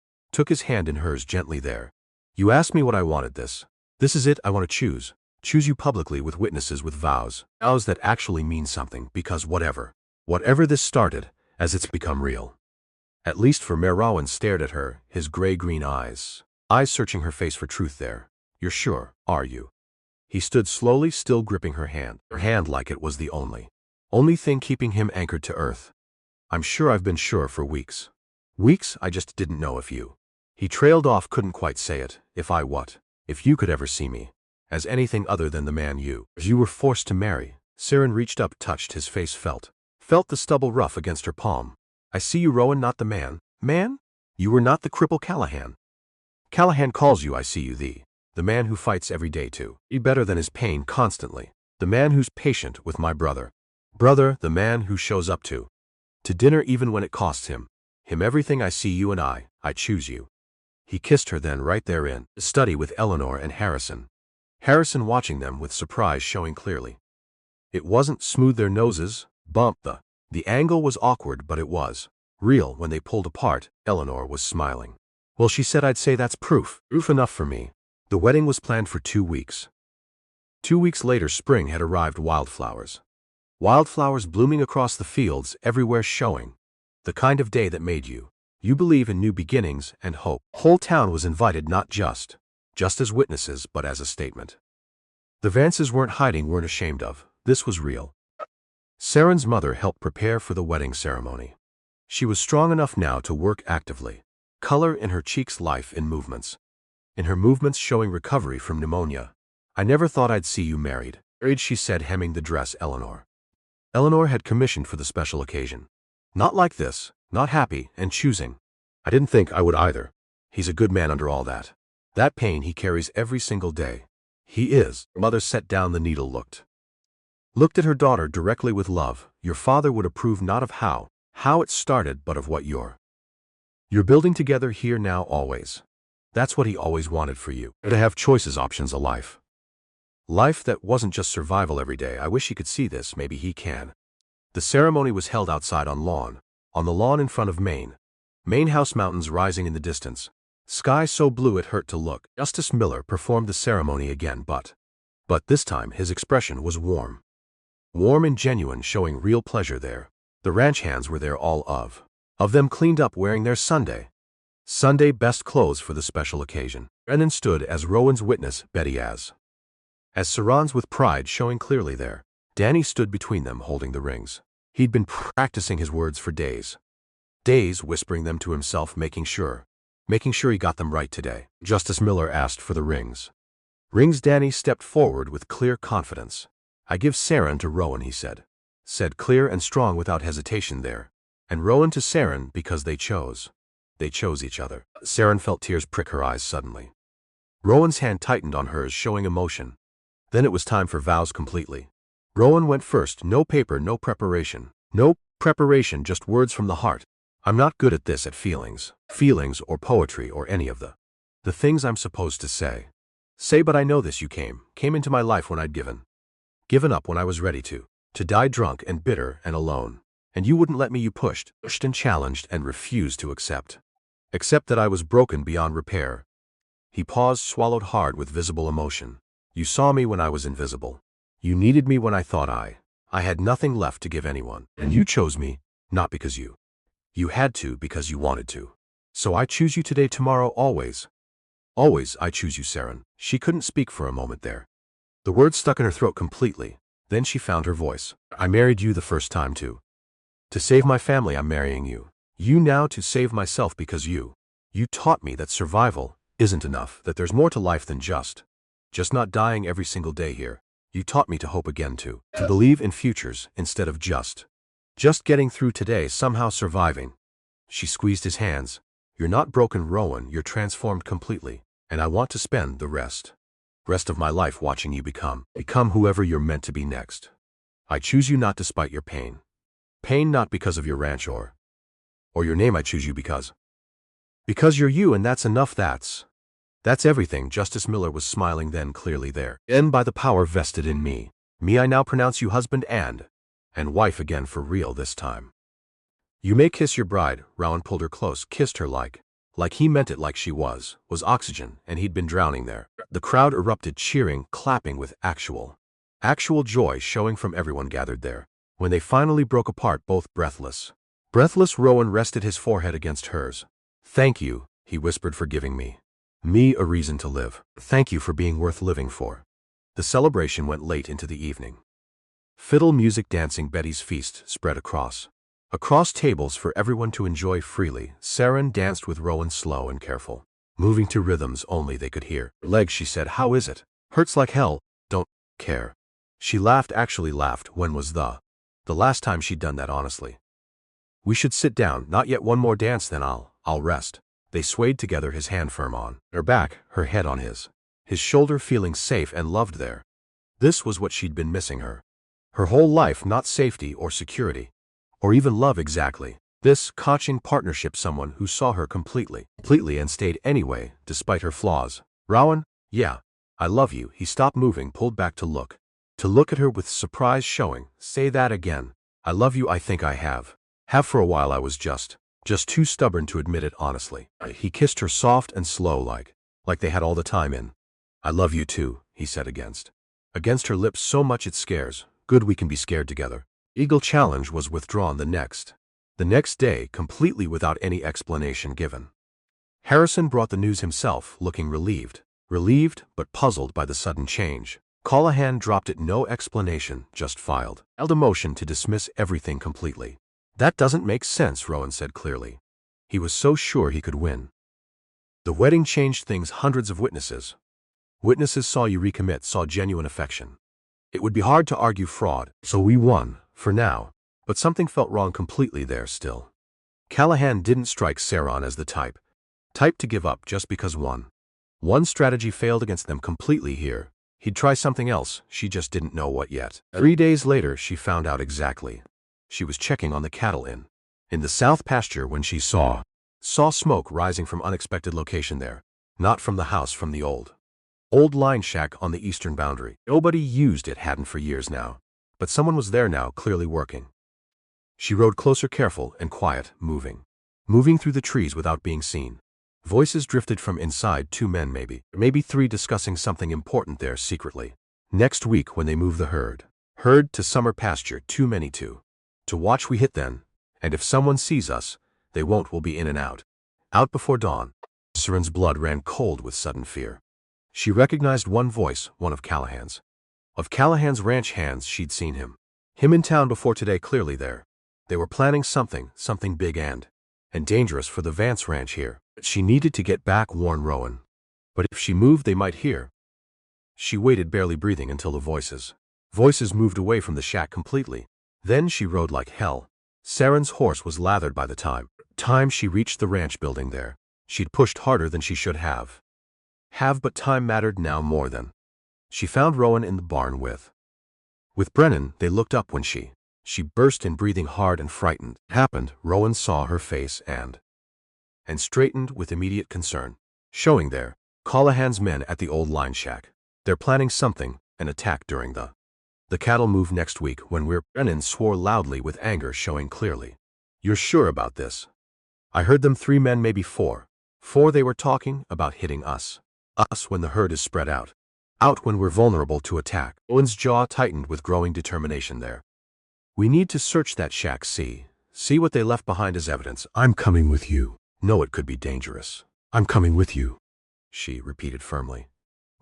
his hand in hers gently there. You asked me what I wanted this. This is it, I want to choose. Choose you publicly with witnesses, with vows. Vows that actually mean something, because whatever this started, as it's become real. At least for Mayor Rowan stared at her, his gray-green eyes searching her face for truth there. You're sure, are you? He stood slowly, still gripping her hand like it was the only thing keeping him anchored to earth. I'm sure, I've been sure for weeks. Weeks, I just didn't know if you. He trailed off, couldn't quite say it. If you could ever see me as anything other than the man you were forced to marry. Seran reached up, touched his face, felt the stubble rough against her palm. I see you, Rowan, not the man. Man? You were not the cripple Callahan. Callahan calls you, I see you, the man who fights every day to be better than his pain constantly. The man who's patient with my brother. The man who shows up to dinner even when it costs him everything. I see you and I choose you. He kissed her then, right there in the study with Eleanor and Harrison. Harrison watching them with surprise showing clearly. It wasn't smooth, their noses bumped. The angle was awkward, but it was real. When they pulled apart, Eleanor was smiling. Well, she said, I'd say that's proof enough for me. The wedding was planned for 2 weeks. 2 weeks later, spring had arrived, wildflowers blooming across the fields, everywhere showing the kind of day that made you believe in new beginnings and hope. Whole town was invited, not just as witnesses, but as a statement. The Vances weren't hiding, weren't ashamed of. This was real. Seran's mother helped prepare for the wedding ceremony. She was strong enough now to work actively. Color in her cheeks, life in movements. In her movements showing recovery from pneumonia. I never thought I'd see you married, she said, hemming the dress. Eleanor had commissioned for the special occasion. Not like this, not happy and choosing. I didn't think I would either. He's a good man under all that pain he carries every single day. He is. Her mother set down the needle, looked at her daughter directly with love. Your father would approve not of how it started, but of what you're building together here now, always. That's what he always wanted for you, to have choices, options, a life that wasn't just survival every day. I wish he could see this, maybe he can. The ceremony was held outside on the lawn in front of Maine House, mountains rising in the distance. Sky so blue it hurt to look. Justice Miller performed the ceremony again, but this time his expression was warm and genuine, showing real pleasure there. The ranch hands were there, all of them cleaned up, wearing their Sunday best clothes for the special occasion. Brennan stood as Rowan's witness, Betty as Seran's, with pride showing clearly there. Danny stood between them, holding the rings. He'd been practicing his words for days, whispering them to himself, making sure he got them right today. Justice Miller asked for the rings. Danny stepped forward with clear confidence. I give Seran to Rowan, he said clear and strong without hesitation there. And Rowan to Seran, because they chose each other. Seran felt tears prick her eyes suddenly. Rowan's hand tightened on hers, showing emotion. Then it was time for vows completely. Rowan went first. No paper, no preparation, just words from the heart. I'm not good at this, at feelings or poetry or any of the things I'm supposed to say, but I know this. You came into my life when I'd given up, when I was ready to die drunk and bitter and alone. And you wouldn't let me. You pushed and challenged and refused to accept that I was broken beyond repair. He paused, swallowed hard with visible emotion. You saw me when I was invisible. You needed me when I thought I had nothing left to give anyone. And you chose me, not because you had to, because you wanted to. So I choose you today, tomorrow, always. Always I choose you, Seran. She couldn't speak for a moment there. The words stuck in her throat completely. Then she found her voice. I married you the first time to save my family. I'm marrying you. You now to save myself, because you taught me that survival isn't enough, that there's more to life than just not dying every single day here. You taught me to hope again, to believe in futures instead of just getting through today, somehow surviving. She squeezed his hands. You're not broken, Rowan, you're transformed completely, and I want to spend the rest of my life watching you become whoever you're meant to be next. I choose you not despite your pain not because of your ranch or your name. I choose you because you're you, and that's enough. That's That's everything. Justice Miller was smiling then, clearly there. And by the power vested in me, I now pronounce you husband and wife again for real this time. You may kiss your bride. Rowan pulled her close, kissed her like he meant it, like she was oxygen, and he'd been drowning there. The crowd erupted, cheering, clapping with actual joy showing from everyone gathered there. When they finally broke apart, both breathless, Rowan rested his forehead against hers. Thank you, he whispered, for giving me a reason to live. Thank you for being worth living for. The celebration went late into the evening. Fiddle music, dancing, Betty's feast spread across tables for everyone to enjoy freely. Seran danced with Rowan, slow and careful, moving to rhythms only they could hear. Legs, she said. How is it? Hurts like hell. Don't care. She laughed, actually laughed. When was the last time she'd done that, honestly? We should sit down. Not yet. One more dance, then I'll rest. They swayed together, his hand firm on her back, her head on his shoulder, feeling safe and loved there. This was what she'd been missing her whole life. Not safety or security, or even love exactly. This coaching partnership, someone who saw her completely and stayed anyway, despite her flaws. Rowan, yeah, I love you. He stopped moving, pulled back to look at her with surprise showing. Say that again. I love you. I think I have for a while. I was just too stubborn to admit it, honestly. He kissed her soft and slow, like they had all the time in. I love you too, he said against her lips. So much it scares. Good, we can be scared together. Eagle challenge was withdrawn the next day, completely without any explanation given. Harrison brought the news himself, looking relieved but puzzled by the sudden change. Callahan dropped it. No explanation, just filed a motion to dismiss everything completely. That doesn't make sense, Rowan said clearly. He was so sure he could win. The wedding changed things. Hundreds of witnesses saw you recommit, saw genuine affection. It would be hard to argue fraud, so we won, for now. But something felt wrong completely there still. Callahan didn't strike Seran as the type to give up just because one strategy failed against them completely here. He'd try something else, she just didn't know what yet. 3 days later she found out exactly. She was checking on the cattle in the south pasture when she saw smoke rising from unexpected location there. Not from the house, from the old line shack on the eastern boundary. Nobody used it, hadn't for years now. But someone was there now, clearly working. She rode closer, careful and quiet, moving through the trees without being seen. Voices drifted from inside. 2 men, maybe 3, discussing something important there secretly. Next week, when they move the herd to summer pasture. Too many to watch. We hit then, and if someone sees us, they won't. We'll be in and out before dawn. Seran's blood ran cold with sudden fear. She recognized one voice, one of Callahan's ranch hands. She'd seen him in town before today, clearly there. They were planning something big and dangerous for the Vance ranch here. She needed to get back, warn Rowan. But if she moved, they might hear. She waited, barely breathing, until the voices moved away from the shack completely. Then she rode like hell. Seran's horse was lathered by the time she reached the ranch building there. She'd pushed harder than she should have, but time mattered now more than. She found Rowan in the barn with Brennan. They looked up when she burst in, breathing hard and frightened. It happened. Rowan saw her face and straightened with immediate concern, showing there. Callahan's men at the old line shack. They're planning something, an attack during the cattle move next week. Brennan swore loudly with anger showing clearly. You're sure about this? I heard them. 3 men, maybe 4. They were talking about hitting us when the herd is spread out when we're vulnerable to attack. Owen's jaw tightened with growing determination there. We need to search that shack, see what they left behind as evidence. I'm coming with you. No, it could be dangerous. I'm coming with you, she repeated firmly.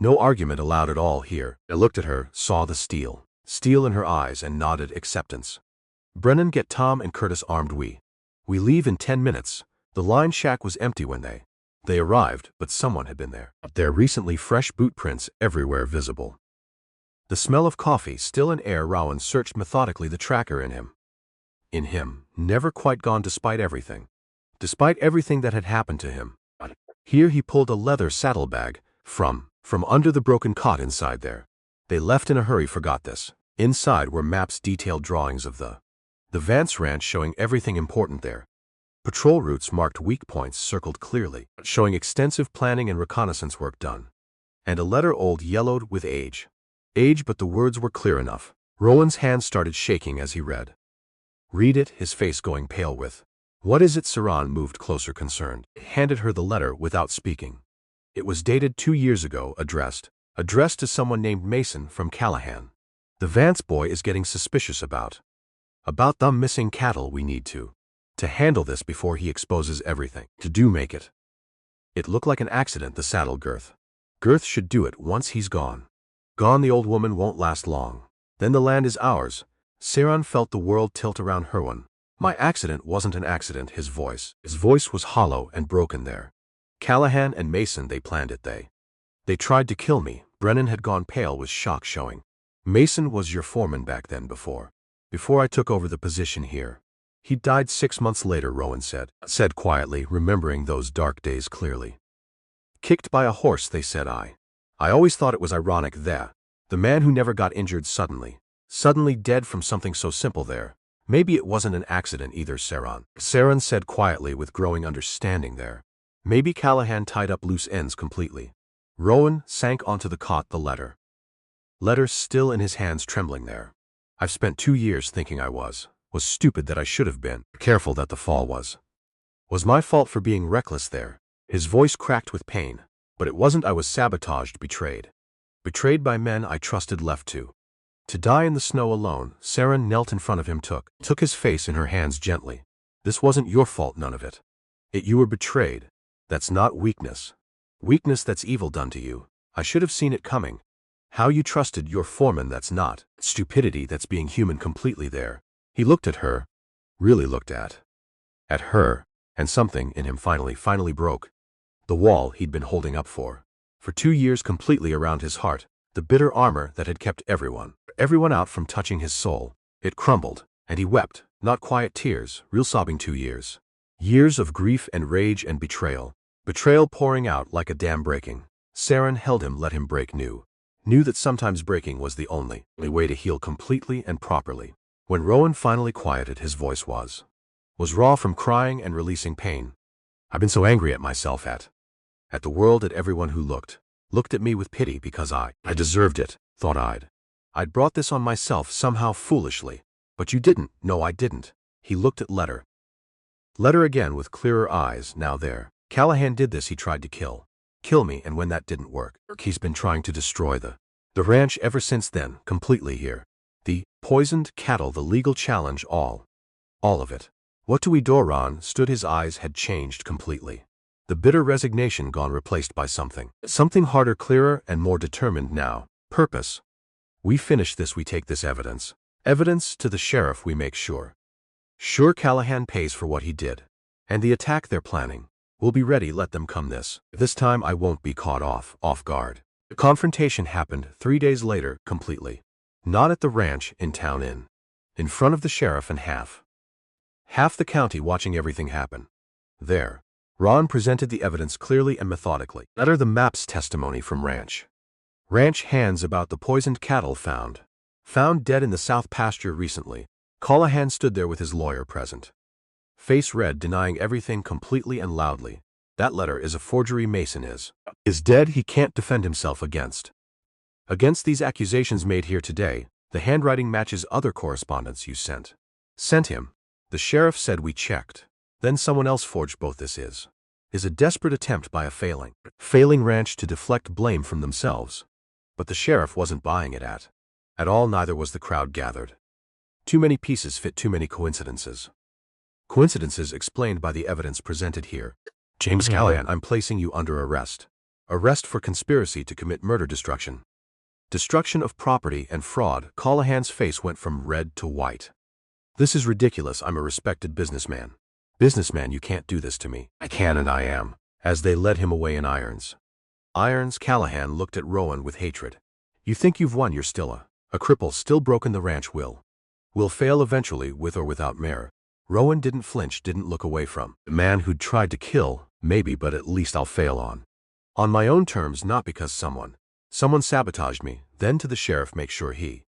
No argument allowed at all here. I looked at her, saw the steel in her eyes, and nodded acceptance. Brennan, get Tom and Curtis armed. We leave in 10 minutes. The line shack was empty when they arrived, but someone had been there. There recently, fresh boot prints everywhere visible. The smell of coffee still in air. Rowan searched methodically, the tracker in him, never quite gone despite everything that had happened to him. Here he pulled a leather saddlebag from under the broken cot. Inside there, they left in a hurry, forgot this. Inside were maps, detailed drawings of the Vance ranch showing everything important there. Patrol routes marked weak points circled clearly, showing extensive planning and reconnaissance work done. And a letter old yellowed with age. Age, but the words were clear enough. Rowan's hand started shaking as he read. Read it, his face going pale with. What is it? Seran moved closer, concerned. Handed her the letter without speaking. It was dated 2 years ago, addressed to someone named Mason from Callahan. The Vance boy is getting suspicious about them missing cattle. We need to handle this before he exposes everything. To make it. It looked like an accident, the saddle girth. Girth should do it once he's gone. Gone, the old woman won't last long. Then the land is ours. Seran felt the world tilt around Rowan. My accident wasn't an accident, his voice was hollow and broken there. Callahan and Mason, they planned it, they tried to kill me. Brennan had gone pale with shock showing. Mason was your foreman back then before I took over the position here. He died 6 months later, Rowan said quietly, remembering those dark days clearly. Kicked by a horse, they said. I always thought it was ironic that the man who never got injured suddenly dead from something so simple there. Maybe it wasn't an accident either, Seran said quietly with growing understanding there. Maybe Callahan tied up loose ends completely. Rowan sank onto the cot, the letter still in his hands, trembling there. I've spent 2 years thinking I was stupid, that I should have been careful, that the fall was my fault for being reckless there. His voice cracked with pain. But it wasn't. I was sabotaged, betrayed by men I trusted, left to die in the snow alone. Seran knelt in front of him, took his face in her hands gently. This wasn't your fault, none of it. You were betrayed. That's not weakness. Weakness, that's evil done to you. I should have seen it coming. How you trusted your foreman, that's not stupidity, that's being human completely there. He looked at her, really looked at her, and something in him finally broke. The wall he'd been holding up for 2 years completely around his heart, the bitter armor that had kept everyone out from touching his soul. It crumbled, and he wept, not quiet tears, real sobbing. 2 years. Years of grief and rage and betrayal. Betrayal pouring out like a dam breaking. Seran held him, let him break, knew that sometimes breaking was the only way to heal completely and properly. When Rowan finally quieted, his voice was raw from crying and releasing pain. I've been so angry at myself, at the world, at everyone who looked at me with pity, because I deserved it, thought I'd brought this on myself somehow foolishly. But you didn't. No, I didn't. He looked at letter again with clearer eyes now there. Callahan did this. He tried to kill me, and when that didn't work, he's been trying to destroy the ranch ever since then, completely here. The poisoned cattle, the legal challenge, all of it. What do we do? Rowan stood, his eyes had changed completely. The bitter resignation gone, replaced by something harder, clearer, and more determined now. Purpose. We finish this, we take this evidence to the sheriff, we make sure Callahan pays for what he did. And the attack they're planning, we'll be ready, let them come. This time I won't be caught off guard. The confrontation happened 3 days later, completely. Not at the ranch, in town, in front of the sheriff and half the county watching everything happen. There, Ron presented the evidence clearly and methodically. Letter, the maps, testimony from ranch hands about the poisoned cattle found dead in the south pasture recently. Callahan stood there with his lawyer present, face red, denying everything completely and loudly. That letter is a forgery. Mason is dead. He can't defend himself against these accusations made here today. The handwriting matches other correspondence you sent him. The sheriff said we checked. Then someone else forged both. This is a desperate attempt by a failing ranch to deflect blame from themselves. But the sheriff wasn't buying it at all, neither was the crowd gathered. Too many pieces fit too many coincidences. Coincidences explained by the evidence presented here. James Callahan, I'm placing you under arrest. Arrest for conspiracy to commit murder, destruction of property, and fraud. Callahan's face went from red to white. This is ridiculous. I'm a respected businessman. You can't do this to me. I can, and I am. As they led him away in irons. Callahan looked at Rowan with hatred. You think you've won? You're still a cripple, still broken. The ranch will fail eventually, with or without mayor. Rowan didn't flinch, didn't look away from the man who'd tried to kill. Maybe, but at least I'll fail on my own terms, not because someone sabotaged me. Then to the sheriff, make sure he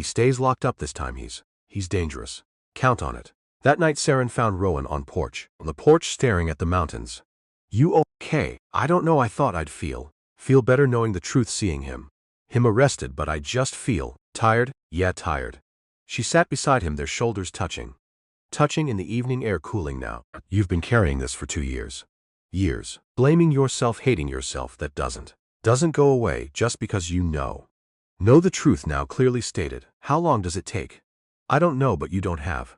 stays locked up this time. He's dangerous. Count on it. That night Seran found Rowan on the porch staring at the mountains. You okay? I don't know, I thought I'd feel better knowing the truth, seeing him arrested, but I just feel tired, yeah tired. She sat beside him, their shoulders touching in the evening air, cooling now. You've been carrying this for 2 years. Blaming yourself, hating yourself, that doesn't go away just because you know the truth now, clearly stated. How long does it take? I don't know, but you don't have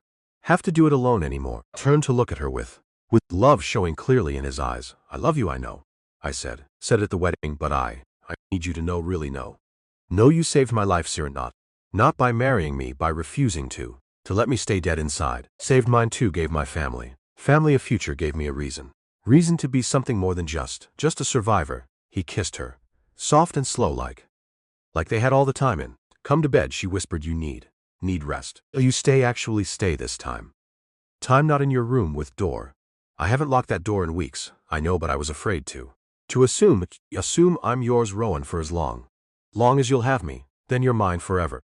to do it alone anymore. Turned to look at her with love showing clearly in his eyes. I love you, I know. I said at the wedding, but I need you to know, really know. No, you saved my life, Seran, not by marrying me, by refusing to let me stay dead inside. Saved mine too, gave my family a future, gave me a reason to be something more than just a survivor. He kissed her, soft and slow, like they had all the time in. Come to bed, she whispered, you need rest. You actually stay this time. Time not in your room with door. I haven't locked that door in weeks, I know, but I was afraid to assume I'm yours, Rowan, for as long as you'll have me, then you're mine forever.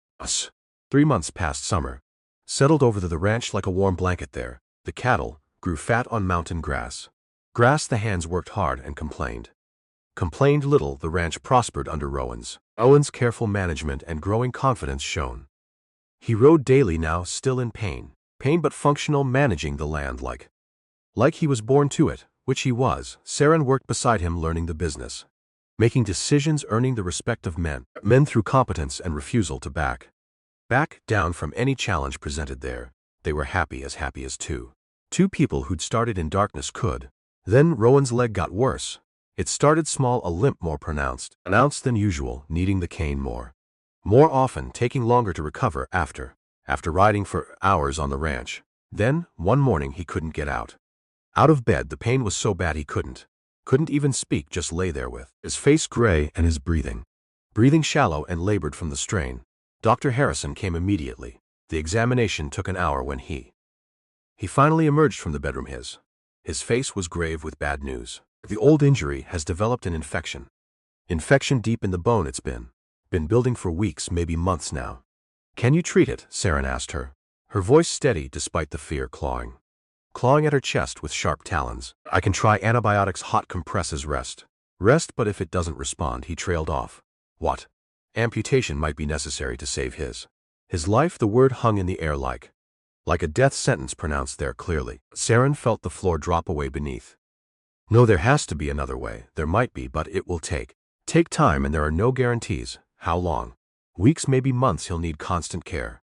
3 months passed. Summer settled over the ranch like a warm blanket there. The cattle grew fat on mountain grass. The hands worked hard and complained little. The ranch prospered under Rowan's careful management, and growing confidence shone. He rode daily now, still in pain but functional, managing the land like he was born to it, which he was. Seran worked beside him, learning the business, making decisions, earning the respect of men through competence and refusal to back down from any challenge presented there. They were happy as two people who'd started in darkness could. Then Rowan's leg got worse. It started small, a limp more pronounced than usual, needing the cane more often, taking longer to recover after riding for hours on the ranch. Then, one morning, he couldn't get out of bed. The pain was so bad he couldn't even speak, just lay there with his face gray and his breathing shallow and labored from the strain. Dr. Harrison came immediately. The examination took an hour. When he finally emerged from the bedroom, his face was grave with bad news. The old injury has developed an infection deep in the bone. It's been building for weeks, maybe months now. Can you treat it? Seran asked her, her voice steady despite the fear, clawing at her chest with sharp talons. I can try antibiotics, hot compresses, rest, but if it doesn't respond. He trailed off. What? Amputation might be necessary to save his life. The word hung in the air like a death sentence pronounced there clearly. Seran felt the floor drop away beneath. No, there has to be another way. There might be, but it will take time, and there are no guarantees. How long? Weeks, maybe months. He'll need constant care.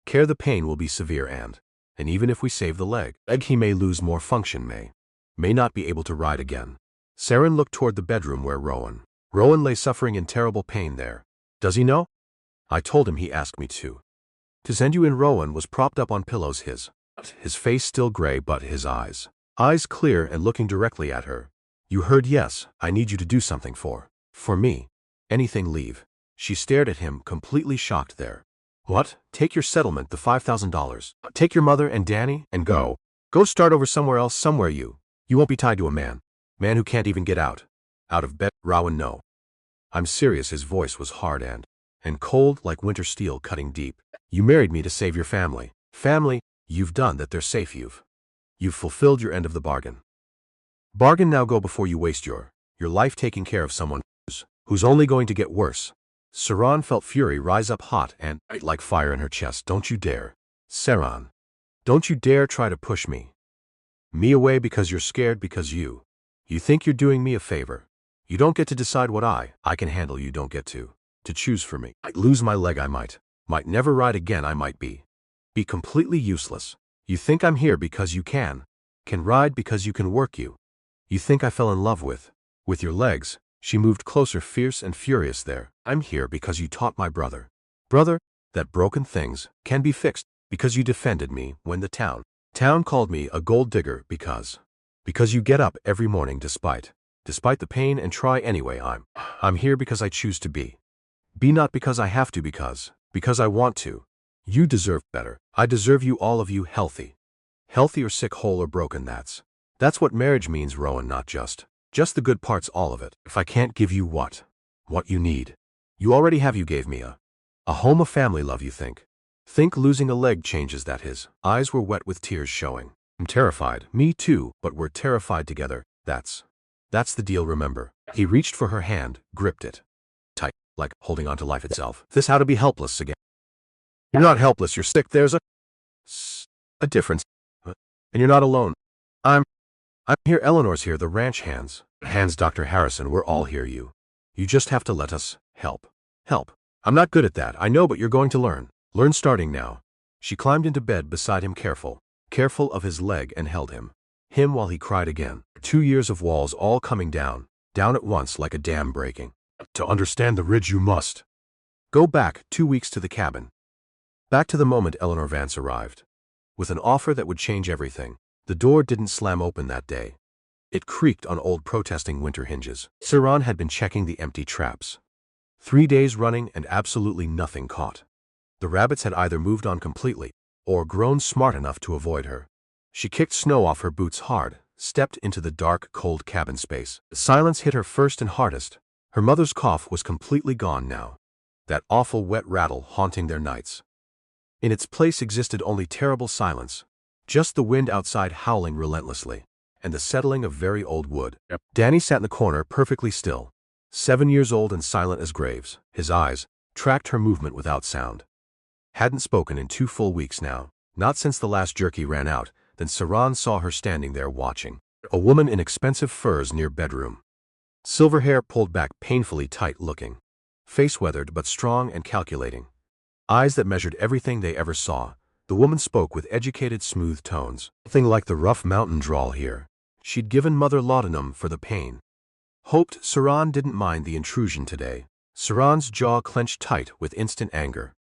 The pain will be severe, and even if we save the leg, he may lose more function, may not be able to ride again. Seran looked toward the bedroom where Rowan lay suffering in terrible pain there. Does he know? I told him. He asked me to send you in. Rowan was propped up on pillows, his face still gray, but his eyes clear and looking directly at her. You heard? Yes, I need you to do something for me. Anything, leave. She stared at him, completely shocked there. What? Take your settlement, the $5,000. Take your mother and Danny, and go start over somewhere else, somewhere you won't be tied to a man who can't even get out of bed. Rowan, no. I'm serious. His voice was hard and cold, like winter steel cutting deep. You married me to save your family. You've done that. They're safe. You've fulfilled your end of the bargain. Now go before you waste your life taking care of someone who's only going to get worse. Seran felt fury rise up hot and like fire in her chest. Don't you dare, Seran. Don't you dare try to push me away because you're scared, because you think you're doing me a favor. You don't get to decide what I can handle. You don't get to choose for me. I'd lose my leg. I might never ride again. I might be completely useless. You think I'm here because you can ride, because you can work. You think I fell in love with your legs. She moved closer, fierce and furious there. I'm here because you taught my brother that broken things can be fixed, because you defended me when the town called me a gold digger, because you get up every morning despite the pain and try anyway. I'm here because I choose to be not because I have to, because I want to. You deserve better. I deserve you, all of you, healthy or sick, whole or broken. That's what marriage means, Rowan, not just the good parts, all of it. If I can't give you what you need, you already have. You gave me a home, a family, love. You think Think losing a leg changes that. His eyes were wet with tears showing. I'm terrified. Me too, but we're terrified together. That's the deal, remember. He reached for her hand, gripped it tight, like holding on to life itself. This how to be helpless again. You're not helpless, you're sick. There's a difference. And you're not alone. I'm here. Eleanor's here, the ranch hands. Hands, Dr. Harrison, we're all here. You just have to let us help. Help. I'm not good at that, I know, but you're going to learn. Learn starting now. She climbed into bed beside him, careful of his leg, and held him while he cried again. 2 years of walls all coming down at once like a dam breaking. To understand the ridge you must go back 2 weeks to the cabin. Back to the moment Eleanor Vance arrived. With an offer that would change everything. The door didn't slam open that day. It creaked on old protesting winter hinges. Seran had been checking the empty traps. 3 days running and absolutely nothing caught. The rabbits had either moved on completely or grown smart enough to avoid her. She kicked snow off her boots hard, stepped into the dark, cold cabin space. Silence hit her first and hardest. Her mother's cough was completely gone now. That awful wet rattle haunting their nights. In its place existed only terrible silence. Just the wind outside howling relentlessly, and the settling of very old wood. Danny sat in the corner perfectly still, 7 years old and silent as graves. His eyes tracked her movement without sound. Hadn't spoken in 2 full weeks now, not since the last jerky ran out. Then Seran saw her standing there watching. A woman in expensive furs near bedroom. Silver hair pulled back painfully tight looking. Face weathered but strong and calculating. Eyes that measured everything they ever saw. The woman spoke with educated, smooth tones. Nothing like the rough mountain drawl here. She'd given Mother laudanum for the pain. Hoped Seran didn't mind the intrusion today. Seran's jaw clenched tight with instant anger.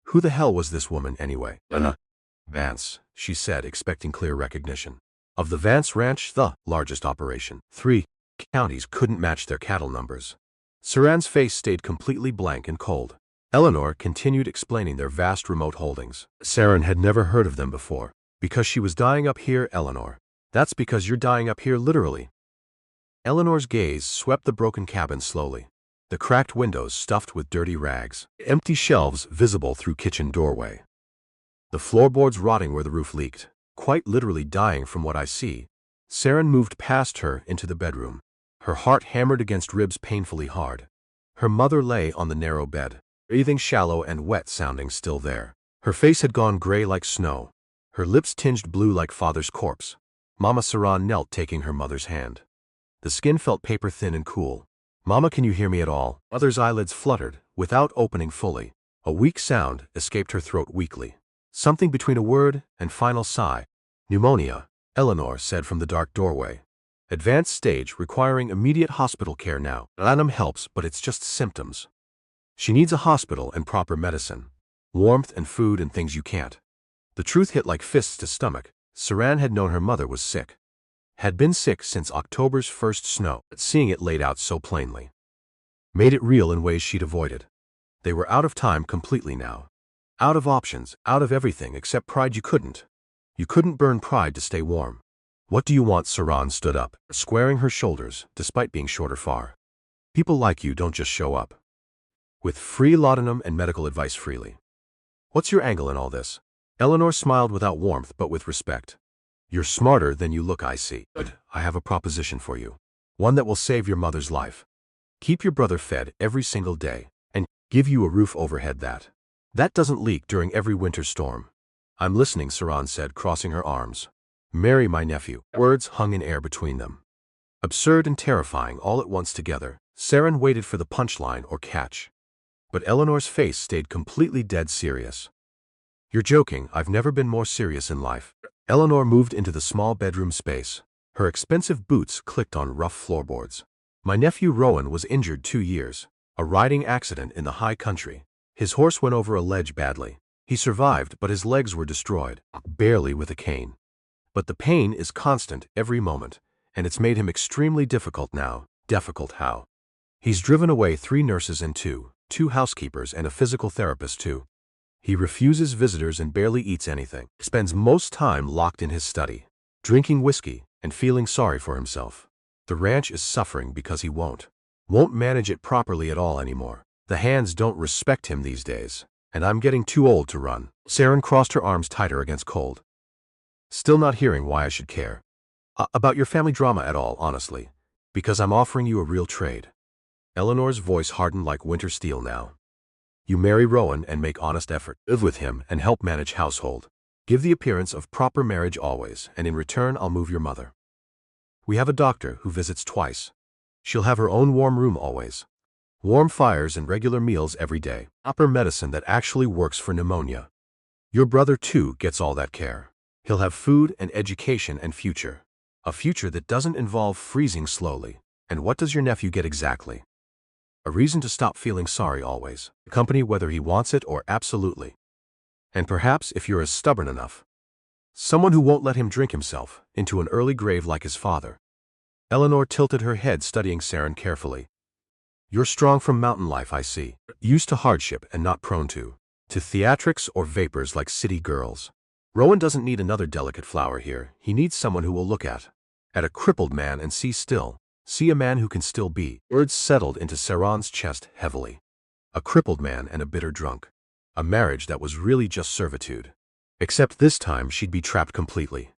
Who the hell was this woman anyway? Vance, she said, expecting clear recognition. Of the Vance Ranch, the largest operation. 3 counties couldn't match their cattle numbers. Seran's face stayed completely blank and cold. Eleanor continued explaining their vast remote holdings. Seran had never heard of them before. Because she was dying up here, Eleanor. That's because you're dying up here literally. Eleanor's gaze swept the broken cabin slowly. The cracked windows stuffed with dirty rags. Empty shelves visible through kitchen doorway. The floorboards rotting where the roof leaked. Quite literally dying from what I see. Seran moved past her into the bedroom. Her heart hammered against ribs painfully hard. Her mother lay on the narrow bed. Breathing shallow and wet sounding still there. Her face had gone gray like snow. Her lips tinged blue like father's corpse. Mama Seran knelt taking her mother's hand. The skin felt paper thin and cool. Mama, can you hear me at all? Mother's eyelids fluttered, without opening fully. A weak sound escaped her throat weakly. Something between a word and final sigh. Pneumonia, Eleanor said from the dark doorway. Advanced stage, requiring immediate hospital care now. Laudanum helps, but it's just symptoms. She needs a hospital and proper medicine. Warmth and food and things you can't. The truth hit like fists to stomach. Seran had known her mother was sick. Had been sick since October's first snow, but seeing it laid out so plainly made it real in ways she'd avoided. They were out of time completely now. Out of options, out of everything except pride. You couldn't burn pride to stay warm. What do you want? Seran stood up, squaring her shoulders, despite being shorter far. People like you don't just show up with free laudanum and medical advice freely. What's your angle in all this? Eleanor smiled without warmth but with respect. You're smarter than you look, I see. Good. I have a proposition for you. One that will save your mother's life. Keep your brother fed every single day, and give you a roof overhead that doesn't leak during every winter storm. I'm listening, Seran said, crossing her arms. Marry my nephew. Words hung in air between them. Absurd and terrifying all at once together. Seran waited for the punchline or catch. But Eleanor's face stayed completely dead serious. You're joking, I've never been more serious in life. Eleanor moved into the small bedroom space. Her expensive boots clicked on rough floorboards. My nephew Rowan was injured 2 years. A riding accident in the high country. His horse went over a ledge badly. He survived, but his legs were destroyed, barely with a cane. But the pain is constant every moment, and it's made him extremely difficult now. Difficult how? He's driven away 3 nurses and two housekeepers and a physical therapist too. He refuses visitors and barely eats anything. Spends most time locked in his study, drinking whiskey and feeling sorry for himself. The ranch is suffering because he won't manage it properly at all anymore. The hands don't respect him these days, and I'm getting too old to run. Seran crossed her arms tighter against cold. Still not hearing why I should care. About your family drama at all, honestly. Because I'm offering you a real trade. Eleanor's voice hardened like winter steel now. You marry Rowan and make honest effort. Live with him and help manage household. Give the appearance of proper marriage always, and in return I'll move your mother. We have a doctor who visits twice. She'll have her own warm room always. Warm fires and regular meals every day. Proper medicine that actually works for pneumonia. Your brother too gets all that care. He'll have food and education and future. A future that doesn't involve freezing slowly. And what does your nephew get exactly? A reason to stop feeling sorry always. Company whether he wants it or absolutely. And perhaps if you're as stubborn enough. Someone who won't let him drink himself into an early grave like his father. Eleanor tilted her head, studying Seran carefully. You're strong from mountain life, I see. Used to hardship and not prone to theatrics or vapors like city girls. Rowan doesn't need another delicate flower here. He needs someone who will look at a crippled man and see still. See a man who can still be. Words settled into Seran's chest heavily. A crippled man and a bitter drunk. A marriage that was really just servitude. Except this time she'd be trapped completely.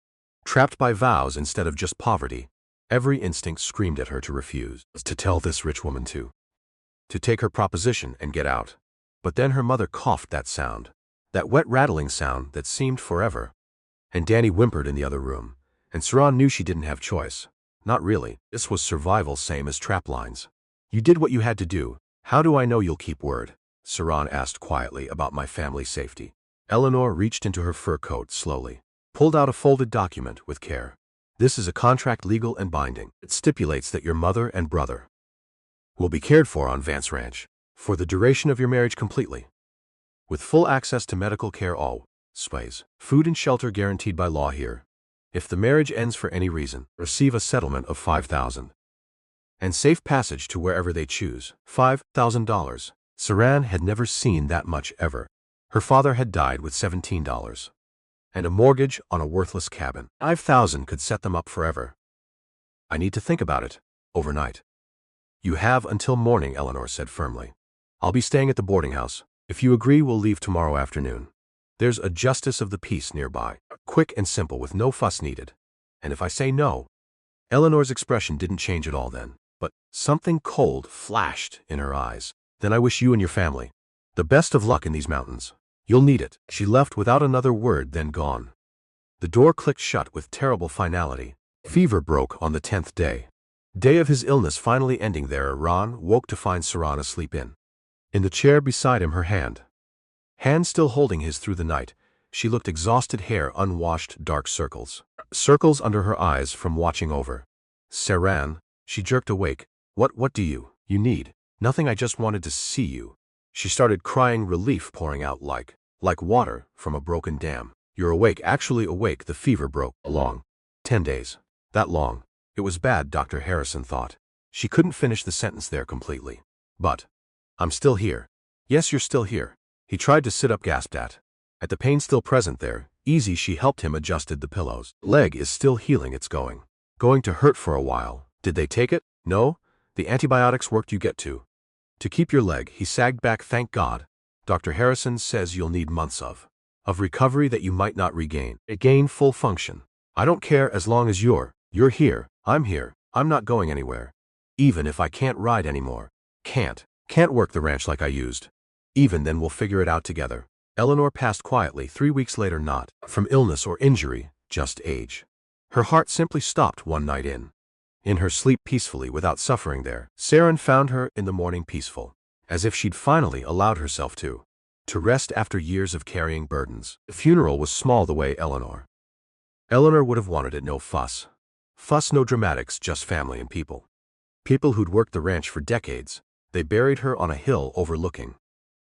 Trapped by vows instead of just poverty. Every instinct screamed at her to refuse. To tell this rich woman to take her proposition and get out. But then her mother coughed, that sound. That wet rattling sound that seemed forever. And Danny whimpered in the other room. And Seran knew she didn't have choice. Not really. This was survival, same as trap lines. You did what you had to do. How do I know you'll keep word? Seran asked quietly. About my family's safety. Eleanor reached into her fur coat slowly. Pulled out a folded document with care. This is a contract, legal and binding. It stipulates that your mother and brother will be cared for on Vance Ranch. For the duration of your marriage completely. With full access to medical care always. Food and shelter guaranteed by law here. If the marriage ends for any reason, receive a settlement of $5,000. And safe passage to wherever they choose. $5,000. Seran had never seen that much ever. Her father had died with $17. And a mortgage on a worthless cabin. $5,000 could set them up forever. I need to think about it. Overnight. You have until morning, Eleanor said firmly. I'll be staying at the boarding house. If you agree, we'll leave tomorrow afternoon. There's a justice of the peace nearby. Quick and simple with no fuss needed. And if I say no? Eleanor's expression didn't change at all then. But something cold flashed in her eyes. Then I wish you and your family the best of luck in these mountains. You'll need it. She left without another word, then gone. The door clicked shut with terrible finality. Fever broke on the 10th day. Day of his illness finally ending there. Ron woke to find Seran asleep in the chair beside him, her hand still holding his through the night. She looked exhausted, hair unwashed, dark circles under her eyes from watching over. Seran, she jerked awake. What do you need? Nothing, I just wanted to see you. She started crying, relief pouring out like water from a broken dam. You're awake, actually awake. The fever broke. Long. 10 days. That long. It was bad, Dr. Harrison thought. She couldn't finish the sentence there completely. But I'm still here. Yes, you're still here. He tried to sit up, gasped at the pain still present there. Easy, she helped him, adjusted the pillows. Leg is still healing, it's going to hurt for a while. Did they take it? No? The antibiotics worked, you get to keep your leg. He sagged back. Thank God. Dr. Harrison says you'll need months of recovery that you might not regain. Gain full function. I don't care as long as you're here. I'm here. I'm not going anywhere. Even if I can't ride anymore. Can't work the ranch like I used. Even then we'll figure it out together. Eleanor passed quietly 3 weeks later, not from illness or injury, just age. Her heart simply stopped one night in her sleep peacefully without suffering there. Seran found her in the morning peaceful, as if she'd finally allowed herself to rest after years of carrying burdens. The funeral was small the way Eleanor would have wanted it. No fuss, no dramatics, just family and people who'd worked the ranch for decades. They buried her on a hill overlooking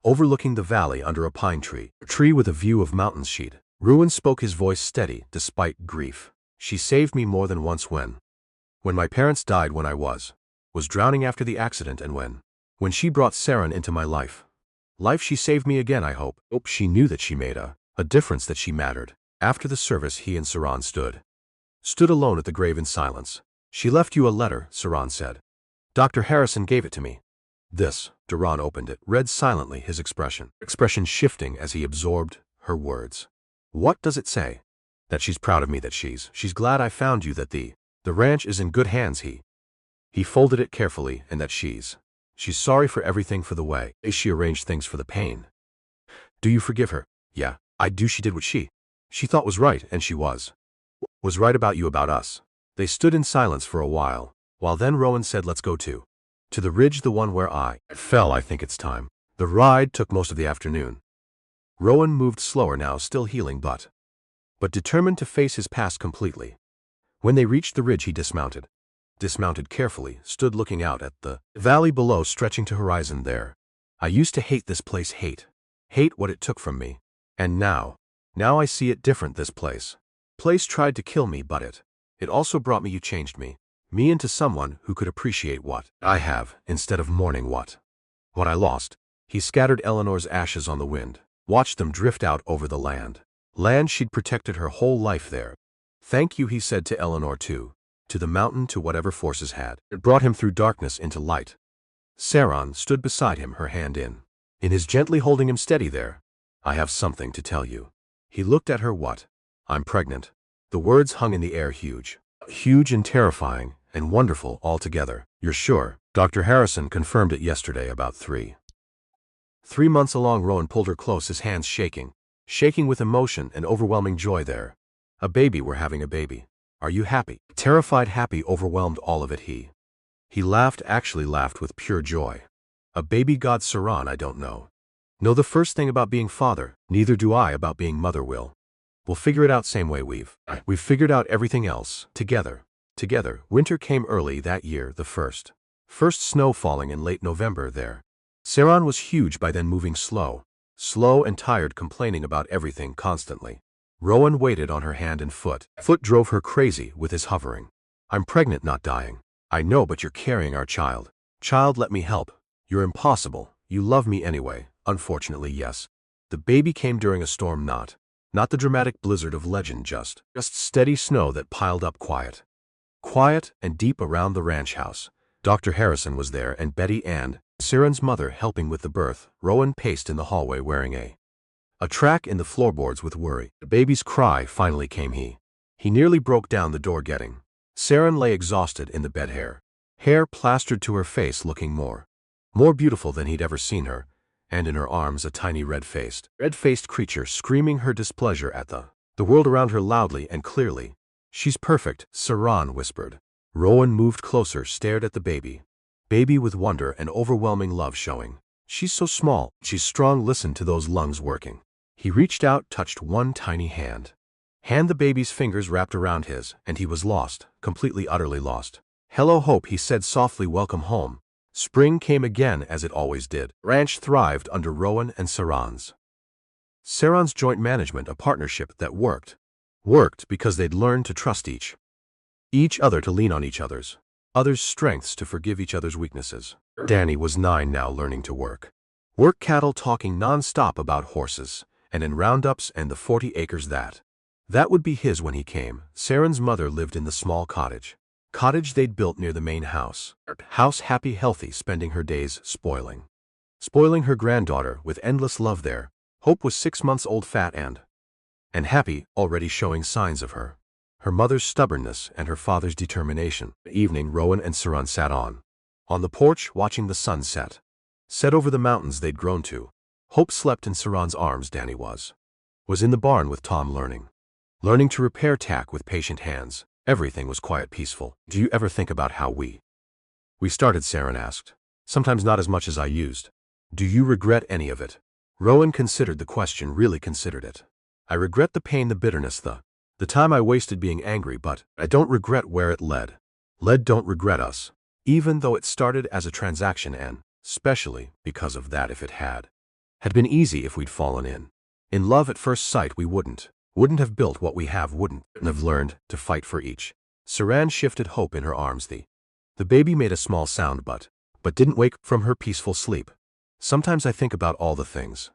the valley under a pine tree, a tree with a view of mountains. Rowan spoke, his voice steady despite grief. She saved me more than once when my parents died, when I was drowning after the accident, and when she brought Seran into my life, she saved me again. I hope she knew that she made a difference, that she mattered. After the service, he and Seran stood alone at the grave in silence. She left you a letter, Seran said. Dr. Harrison gave it to me. This. Duran opened it, read silently, his expression shifting as he absorbed her words. What does it say? That she's proud of me, that she's glad I found you, that the ranch is in good hands. He folded it carefully, and that she's sorry for everything, for the way she arranged things, for the pain. Do you forgive her? Yeah, I do. She did what she thought was right, and she was right about you, about us. They stood in silence for a while then Rowan said, let's go to the ridge, the one where I fell. I think it's time. The ride took most of the afternoon. Rowan moved slower now, still healing, but determined to face his past completely. When they reached the ridge, he dismounted carefully, stood looking out at the valley below, stretching to horizon there. I used to hate this place, hate what it took from me. And now I see it different. This place tried to kill me, but it also brought me. You changed me into someone who could appreciate what I have, instead of mourning what I lost. He scattered Eleanor's ashes on the wind, watched them drift out over the land she'd protected her whole life there. Thank you, he said to Eleanor, to the mountain, to whatever forces had brought him through darkness into light. Seran stood beside him, her hand in his, gently holding him steady there. I have something to tell you. He looked at her. What? I'm pregnant. The words hung in the air, huge and terrifying and wonderful all together. You're sure? Dr. Harrison confirmed it yesterday, about 3 months along. Rowan pulled her close, his hands shaking with emotion and overwhelming joy there. A baby, we're having a baby. Are you happy? Terrified, happy, overwhelmed, all of it. He laughed, actually laughed with pure joy. A baby, God, Seran, I don't know the first thing about being father, neither do I about being mother. We'll figure it out, same way we've figured out everything else, together. Winter came early that year, the first snow falling in late November there. Seran was huge by then, moving slow and tired, complaining about everything constantly. Rowan waited on her hand and foot. Foot drove her crazy with his hovering. I'm pregnant, not dying. I know, but you're carrying our child. Child, let me help. You're impossible. You love me anyway. Unfortunately, yes. The baby came during a storm, not the dramatic blizzard of legend, just steady snow that piled up quiet and deep around the ranch house. Dr. Harrison was there, and Betty and Seran's mother helping with the birth. Rowan paced in the hallway, wearing a track in the floorboards with worry. The baby's cry finally came. He nearly broke down the door getting. Seran lay exhausted in the bed, hair plastered to her face, looking more beautiful than he'd ever seen her, and in her arms a tiny red-faced creature screaming her displeasure at the world around her loudly and clearly. She's perfect, Seran whispered. Rowan moved closer, stared at the baby with wonder and overwhelming love showing. She's so small, she's strong, listen to those lungs working. He reached out, touched one tiny hand. The baby's fingers wrapped around his, and he was lost, completely, utterly lost. Hello, Hope, he said softly, welcome home. Spring came again, as it always did. Ranch thrived under Rowan and Seran's joint management, a partnership that worked because they'd learned to trust each other, to lean on each other's strengths, to forgive each other's weaknesses. Danny was 9 now, learning to work cattle, talking non-stop about horses and in roundups and the 40 acres that would be his when he came. Seran's mother lived in the small cottage they'd built near the main house, happy, healthy, spending her days spoiling her granddaughter with endless love there. Hope was 6 months old, fat and happy, already showing signs of her mother's stubbornness and her father's determination. Evening, Rowan and Seran sat on the porch, watching the sun set over the mountains they'd grown to. Hope slept in Seran's arms. Danny was in the barn with Tom, learning to repair tack with patient hands. Everything was quiet, peaceful. Do you ever think about how we started? Seran asked. Sometimes, not as much as I used. Do you regret any of it? Rowan considered the question, really considered it. I regret the pain, the bitterness, the time I wasted being angry, but I don't regret where it led. Don't regret us. Even though it started as a transaction, and especially because of that, if it had been easy, if we'd fallen in love at first sight, we wouldn't have built what we have, wouldn't have learned to fight for each. Seran shifted Hope in her arms. The baby made a small sound, but didn't wake from her peaceful sleep. Sometimes I think about all the things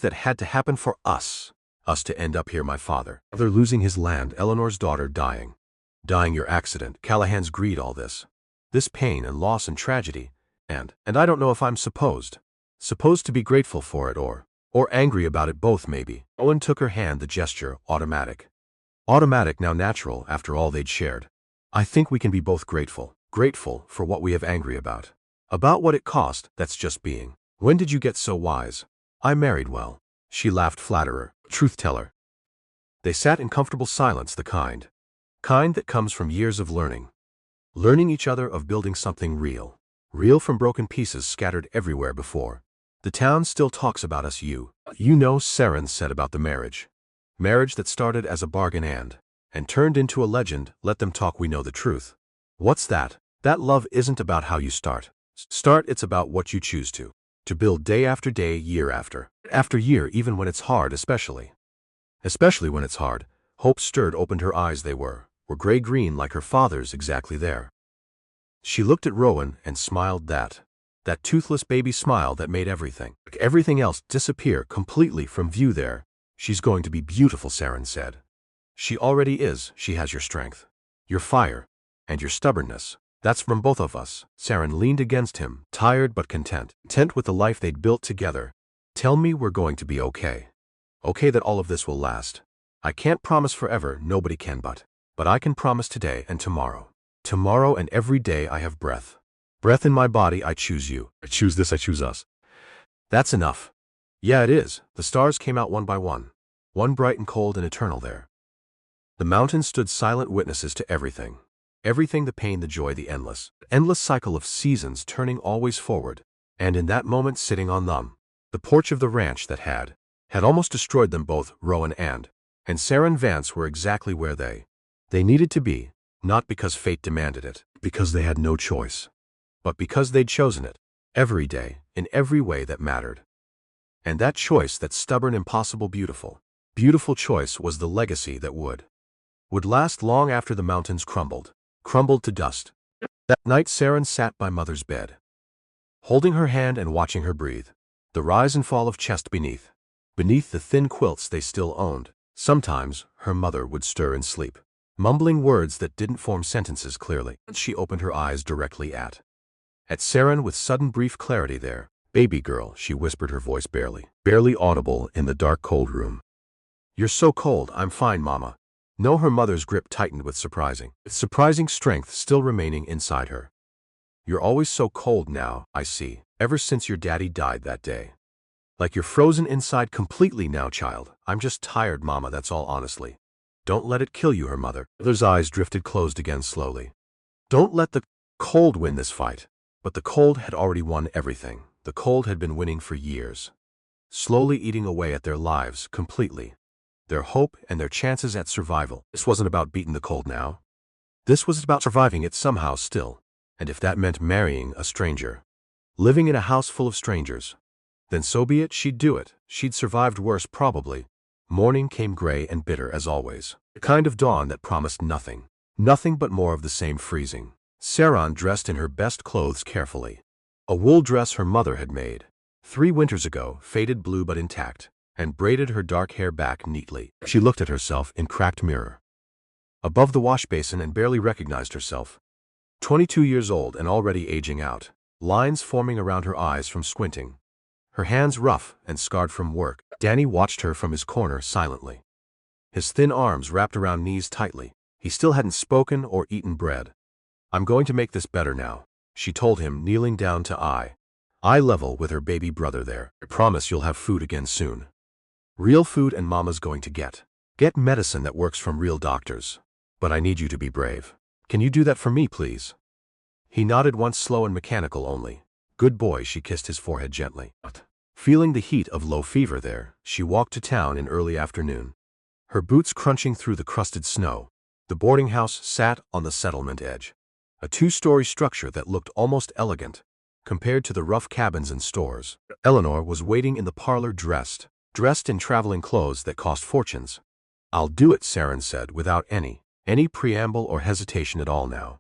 that had to happen for us to end up here. My father losing his land, Eleanor's daughter dying, your accident, Callahan's greed, all this pain and loss and tragedy, and I don't know if I'm supposed to be grateful for it, or Or angry about it both maybe. Owen took her hand, the gesture automatic. Automatic now natural after all they'd shared. I think we can be both grateful. Grateful for what we have angry about. About what it cost, that's just being. When did you get so wise? I married well. She laughed, flatterer, truth teller. They sat in comfortable silence, the kind that comes from years of learning. Learning each other, of building something real. Real from broken pieces scattered everywhere before. The town still talks about us, you know, Seran said about the marriage. Marriage that started as a bargain and turned into a legend. Let them talk, we know the truth. What's that? That love isn't about how you start, it's about what you choose to build day after day, year after year, even when it's hard, especially when it's hard. Hope stirred, opened her eyes. They were gray-green like her father's, exactly there. She looked at Rowan and smiled, that toothless baby smile that made everything else disappear completely from view there. She's going to be beautiful, Seran said. She already is. She has your strength, your fire, and your stubbornness. That's from both of us. Seran leaned against him, tired but content with the life they'd built together. Tell me we're going to be okay. Okay, that all of this will last. I can't promise forever, nobody can, but I can promise today and tomorrow. Tomorrow and every day I have breath. Breath in my body. I choose you. I choose this. I choose us. That's enough. Yeah, it is. The stars came out one by one bright and cold and eternal there. The mountains stood silent witnesses to everything. Everything, the pain, the joy, the endless cycle of seasons turning always forward. And in that moment, sitting on the porch of the ranch that had almost destroyed them both, Rowan and Seran Vance were exactly where they needed to be, not because fate demanded it, because they had no choice, but because they'd chosen it, every day, in every way that mattered. And that choice, that stubborn, impossible, beautiful choice, was the legacy that would last long after the mountains crumbled to dust. That night Seran sat by Mother's bed, holding her hand and watching her breathe, the rise and fall of chest beneath the thin quilts they still owned. Sometimes her mother would stir in sleep, mumbling words that didn't form sentences clearly. She opened her eyes directly at Seran with sudden brief clarity there. Baby girl, she whispered, her voice barely audible in the dark, cold room. You're so cold. I'm fine, Mama. No, her mother's grip tightened with surprising strength still remaining inside her. You're always so cold now, I see, ever since your daddy died that day. Like you're frozen inside completely now, child. I'm just tired, Mama, that's all, honestly. Don't let it kill you, her mother's eyes drifted closed again slowly. Don't let the cold win this fight. But the cold had already won everything. The cold had been winning for years, slowly eating away at their lives completely, their hope and their chances at survival. This wasn't about beating the cold now. This was about surviving it somehow still. And if that meant marrying a stranger, living in a house full of strangers, then so be it. She'd do it. She'd survived worse, probably. Morning came gray and bitter as always. The kind of dawn that promised nothing but more of the same freezing. Seran dressed in her best clothes carefully. A wool dress her mother had made 3 winters ago, faded blue but intact, and braided her dark hair back neatly. She looked at herself in cracked mirror above the wash basin and barely recognized herself. 22 years old and already aging out, lines forming around her eyes from squinting, her hands rough and scarred from work. Danny watched her from his corner silently, his thin arms wrapped around knees tightly. He still hadn't spoken or eaten bread. I'm going to make this better now, she told him, kneeling down to eye level with her baby brother there. I promise you'll have food again soon. Real food, and Mama's going to get medicine that works from real doctors. But I need you to be brave. Can you do that for me, please? He nodded once, slow and mechanical only. Good boy. She kissed his forehead gently. Feeling the heat of low fever there, she walked to town in early afternoon, her boots crunching through the crusted snow. The boarding house sat on the settlement edge, a 2-story structure that looked almost elegant compared to the rough cabins and stores. Eleanor was waiting in the parlor, dressed in traveling clothes that cost fortunes. I'll do it, Seran said without any preamble or hesitation at all now.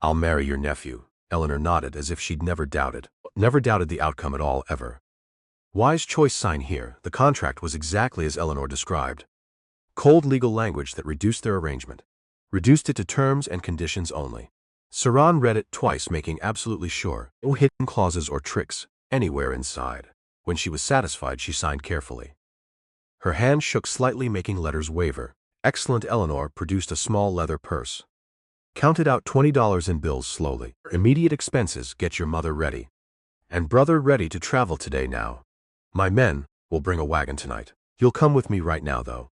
I'll marry your nephew. Eleanor nodded as if she'd never doubted the outcome at all, ever. Wise choice. Sign here. The contract was exactly as Eleanor described. Cold legal language that reduced their arrangement. Reduced it to terms and conditions only. Seran read it twice, making absolutely sure no hidden clauses or tricks anywhere inside. When she was satisfied, she signed carefully. Her hand shook slightly, making letters waver. Excellent. Eleanor produced a small leather purse. Counted out $20 in bills slowly. Immediate expenses, get your mother ready. And brother ready to travel today now. My men will bring a wagon tonight. You'll come with me right now though.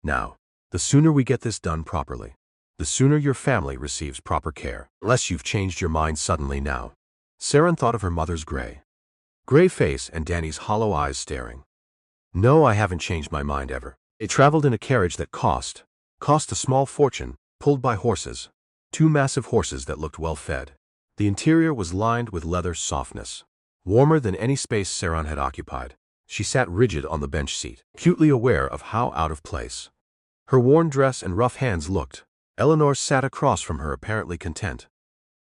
Now, the sooner we get this done properly, the sooner your family receives proper care. Unless you've changed your mind suddenly now. Seran thought of her mother's gray face and Danny's hollow eyes staring. No, I haven't changed my mind ever. It traveled in a carriage that cost a small fortune, pulled by horses. 2 massive horses that looked well fed. The interior was lined with leather softness. Warmer than any space Seran had occupied. She sat rigid on the bench seat, acutely aware of how out of place her worn dress and rough hands looked. Eleanor sat across from her, apparently content.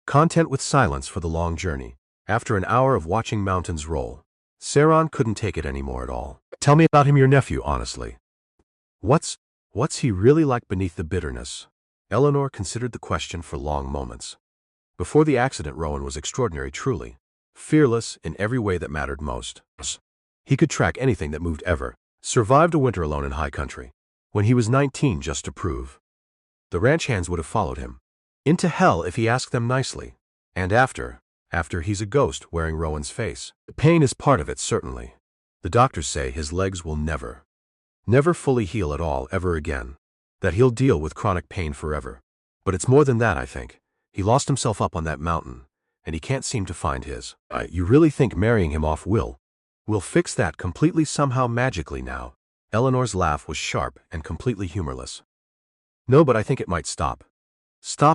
Content with silence for the long journey. After an hour of watching mountains roll, Seran couldn't take it anymore at all. Tell me about him, your nephew, honestly. What's he really like beneath the bitterness? Eleanor considered the question for long moments. Before the accident, Rowan was extraordinary, truly. Fearless in every way that mattered most. He could track anything that moved ever. Survived a winter alone in high country. When he was 19, just to prove. The ranch hands would have followed him. Into hell if he asked them nicely. And after he's a ghost wearing Rowan's face. The pain is part of it, certainly. The doctors say his legs will never fully heal at all ever again. That he'll deal with chronic pain forever. But it's more than that, I think. He lost himself up on that mountain, and he can't seem to find his. You really think marrying him off will fix that completely, somehow, magically now? Eleanor's laugh was sharp and completely humorless. No, but I think it might stop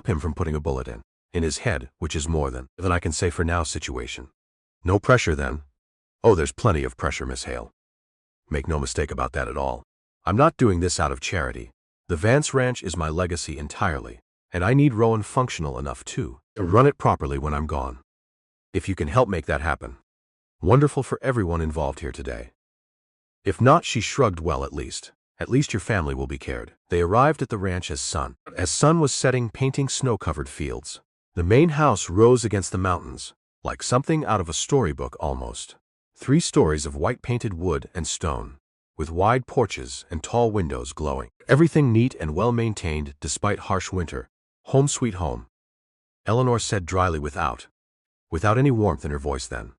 him from putting a bullet in his head, which is more than I can say for now situation. No pressure then? Oh, there's plenty of pressure, Miss Hale. Make no mistake about that at all. I'm not doing this out of charity. The Vance Ranch is my legacy entirely, and I need Rowan functional enough to run it properly when I'm gone. If you can help make that happen. Wonderful for everyone involved here today. If not, she shrugged, well, at least your family will be cared. They arrived at the ranch as sun was setting, painting snow-covered fields. The main house rose against the mountains, like something out of a storybook almost. 3 stories of white-painted wood and stone, with wide porches and tall windows glowing. Everything neat and well-maintained despite harsh winter. Home sweet home. Eleanor said dryly, without any warmth in her voice then.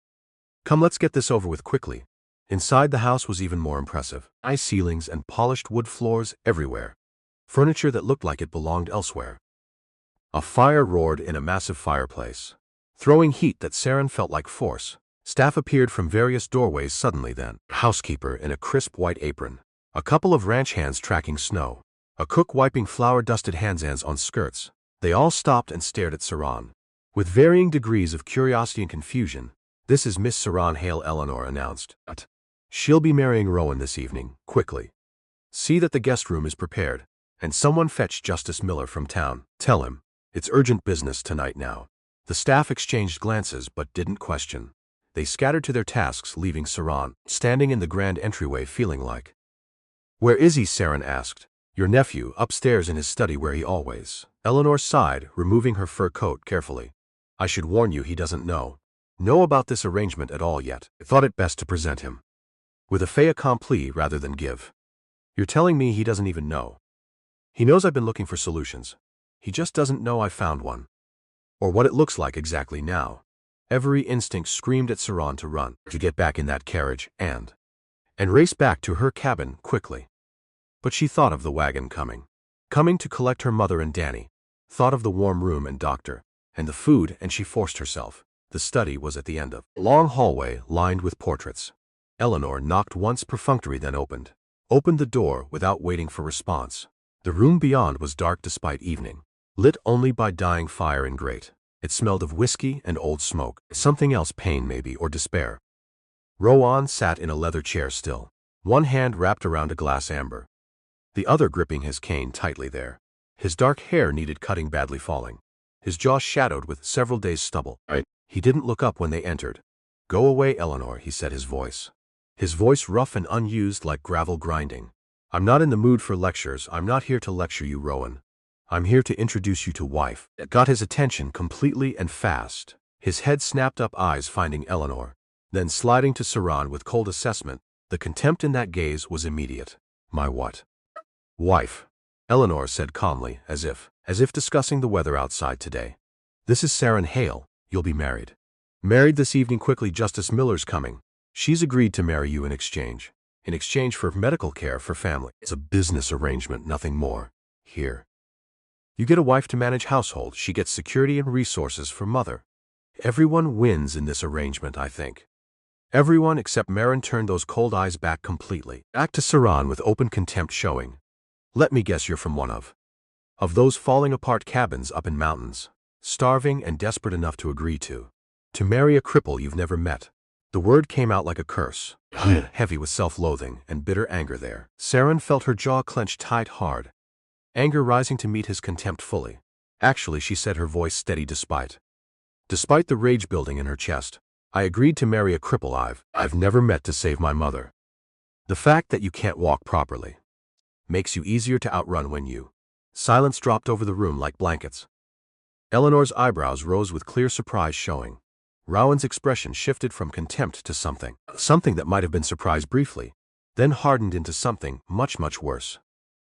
Come, let's get this over with quickly. Inside the house was even more impressive. High ceilings and polished wood floors everywhere. Furniture that looked like it belonged elsewhere. A fire roared in a massive fireplace, throwing heat that Seran felt like force. Staff appeared from various doorways suddenly then. A housekeeper in a crisp white apron. A couple of ranch hands tracking snow. A cook wiping flour-dusted hands on skirts. They all stopped and stared at Seran. With varying degrees of curiosity and confusion. This is Miss Seran Hale, Eleanor announced. She'll be marrying Rowan this evening, quickly. See that the guest room is prepared, and someone fetch Justice Miller from town. Tell him, it's urgent business tonight now. The staff exchanged glances but didn't question. They scattered to their tasks, leaving Seran standing in the grand entryway feeling like. Where is he? Seran asked. Your nephew, upstairs in his study where he always. Eleanor sighed, removing her fur coat carefully. I should warn you, he doesn't know about this arrangement at all yet. I thought it best to present him with a fait accompli rather than give. You're telling me he doesn't even know? He knows I've been looking for solutions. He just doesn't know I found one. Or what it looks like exactly now. Every instinct screamed at Seran to run, to get back in that carriage, and race back to her cabin quickly. But she thought of the wagon coming to collect her mother and Danny, thought of the warm room and doctor, and the food, and she forced herself. The study was at the end of a long hallway lined with portraits. Eleanor knocked once perfunctory, then opened the door without waiting for response. The room beyond was dark despite evening, lit only by dying fire and grate. It smelled of whiskey and old smoke, something else, pain maybe, or despair. Rowan sat in a leather chair still, one hand wrapped around a glass amber, the other gripping his cane tightly there. His dark hair needed cutting, badly falling, his jaw shadowed with several days' stubble. He didn't look up when they entered. Go away, Eleanor, he said, his voice rough and unused like gravel grinding. I'm not in the mood for lectures. I'm not here to lecture you, Rowan. I'm here to introduce you to wife. It got his attention completely and fast. His head snapped up, eyes finding Eleanor. Then sliding to Seran with cold assessment, the contempt in that gaze was immediate. My what? Wife, Eleanor said calmly, as if discussing the weather outside today. This is Seran Hale, you'll be married. Married this evening quickly, Justice Miller's coming. She's agreed to marry you in exchange. In exchange for medical care for family. It's a business arrangement, nothing more. Here. You get a wife to manage household, she gets security and resources for mother. Everyone wins in this arrangement, I think. Everyone except Marin turned those cold eyes back completely. Back to Seran with open contempt showing. Let me guess you're from one of those falling apart cabins up in mountains, starving and desperate enough to agree to marry a cripple you've never met. The word came out like a curse, heavy with self-loathing and bitter anger there. Seran felt her jaw clench tight hard, anger rising to meet his contempt fully. Actually, she said, her voice steady despite the rage building in her chest. I agreed to marry a cripple I've never met to save my mother. The fact that you can't walk properly makes you easier to outrun when you. Silence dropped over the room like blankets. Eleanor's eyebrows rose with clear surprise showing. Rowan's expression shifted from contempt to something that might have been surprise briefly, then hardened into something much, much worse.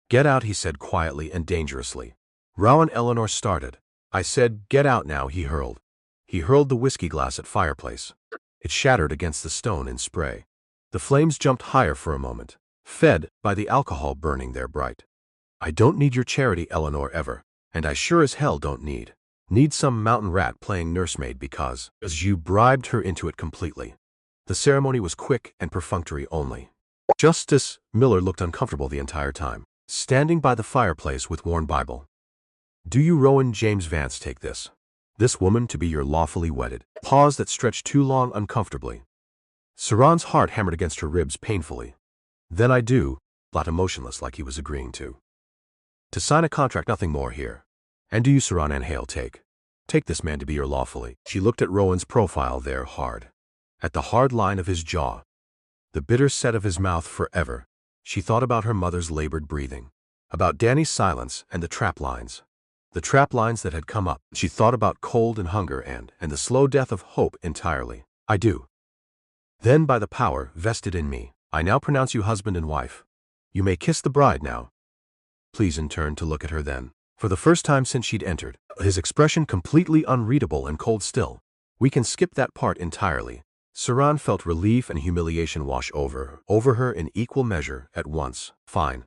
Get out, he said quietly and dangerously. Rowan Eleanor started. I said, get out now, he hurled. He hurled the whiskey glass at fireplace. It shattered against the stone in spray. The flames jumped higher for a moment, fed by the alcohol burning there bright. I don't need your charity, Eleanor, ever, and I sure as hell don't need some mountain rat playing nursemaid because you bribed her into it completely. The ceremony was quick and perfunctory only. Justice Miller looked uncomfortable the entire time, standing by the fireplace with worn Bible. Do you, Rowan James Vance, take this woman to be your lawfully wedded? Pause that stretched too long uncomfortably. Seran's heart hammered against her ribs painfully. Then I do, flat emotionless like he was agreeing to sign a contract, nothing more here. And do you, Seran Hale, take this man to be your lawfully? She looked at Rowan's profile there hard, at the hard line of his jaw, the bitter set of his mouth forever. She thought about her mother's labored breathing, about Danny's silence and the trap lines that had come up. She thought about cold and hunger and the slow death of hope entirely. I do. Then by the power vested in me, I now pronounce you husband and wife. You may kiss the bride now. Please, and turned to look at her then. For the first time since she'd entered, his expression completely unreadable and cold still. We can skip that part entirely. Seran felt relief and humiliation wash over her in equal measure at once. Fine.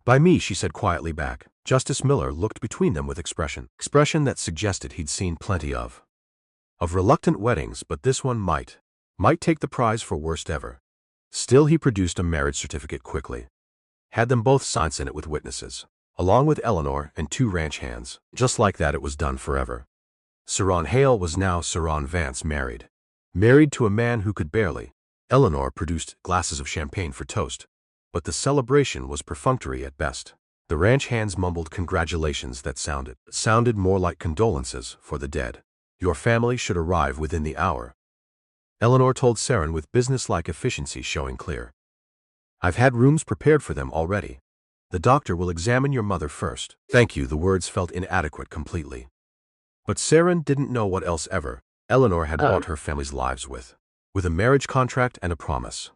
By me, she said quietly back. Justice Miller looked between them with expression that suggested he'd seen plenty of reluctant weddings, but this one might take the prize for worst ever. Still, he produced a marriage certificate quickly. Had them both sign it with witnesses, along with Eleanor and 2 ranch hands. Just like that, it was done forever. Seran Hale was now Rowan Vance, married to a man who could barely. Eleanor produced glasses of champagne for toast, but the celebration was perfunctory at best. The ranch hands mumbled congratulations that sounded more like condolences for the dead. Your family should arrive within the hour, Eleanor told Seran with businesslike efficiency showing clear. I've had rooms prepared for them already. The doctor will examine your mother first. Thank you. The words felt inadequate completely. But Seran didn't know what else Eleanor had bought her family's lives with a marriage contract and a promise.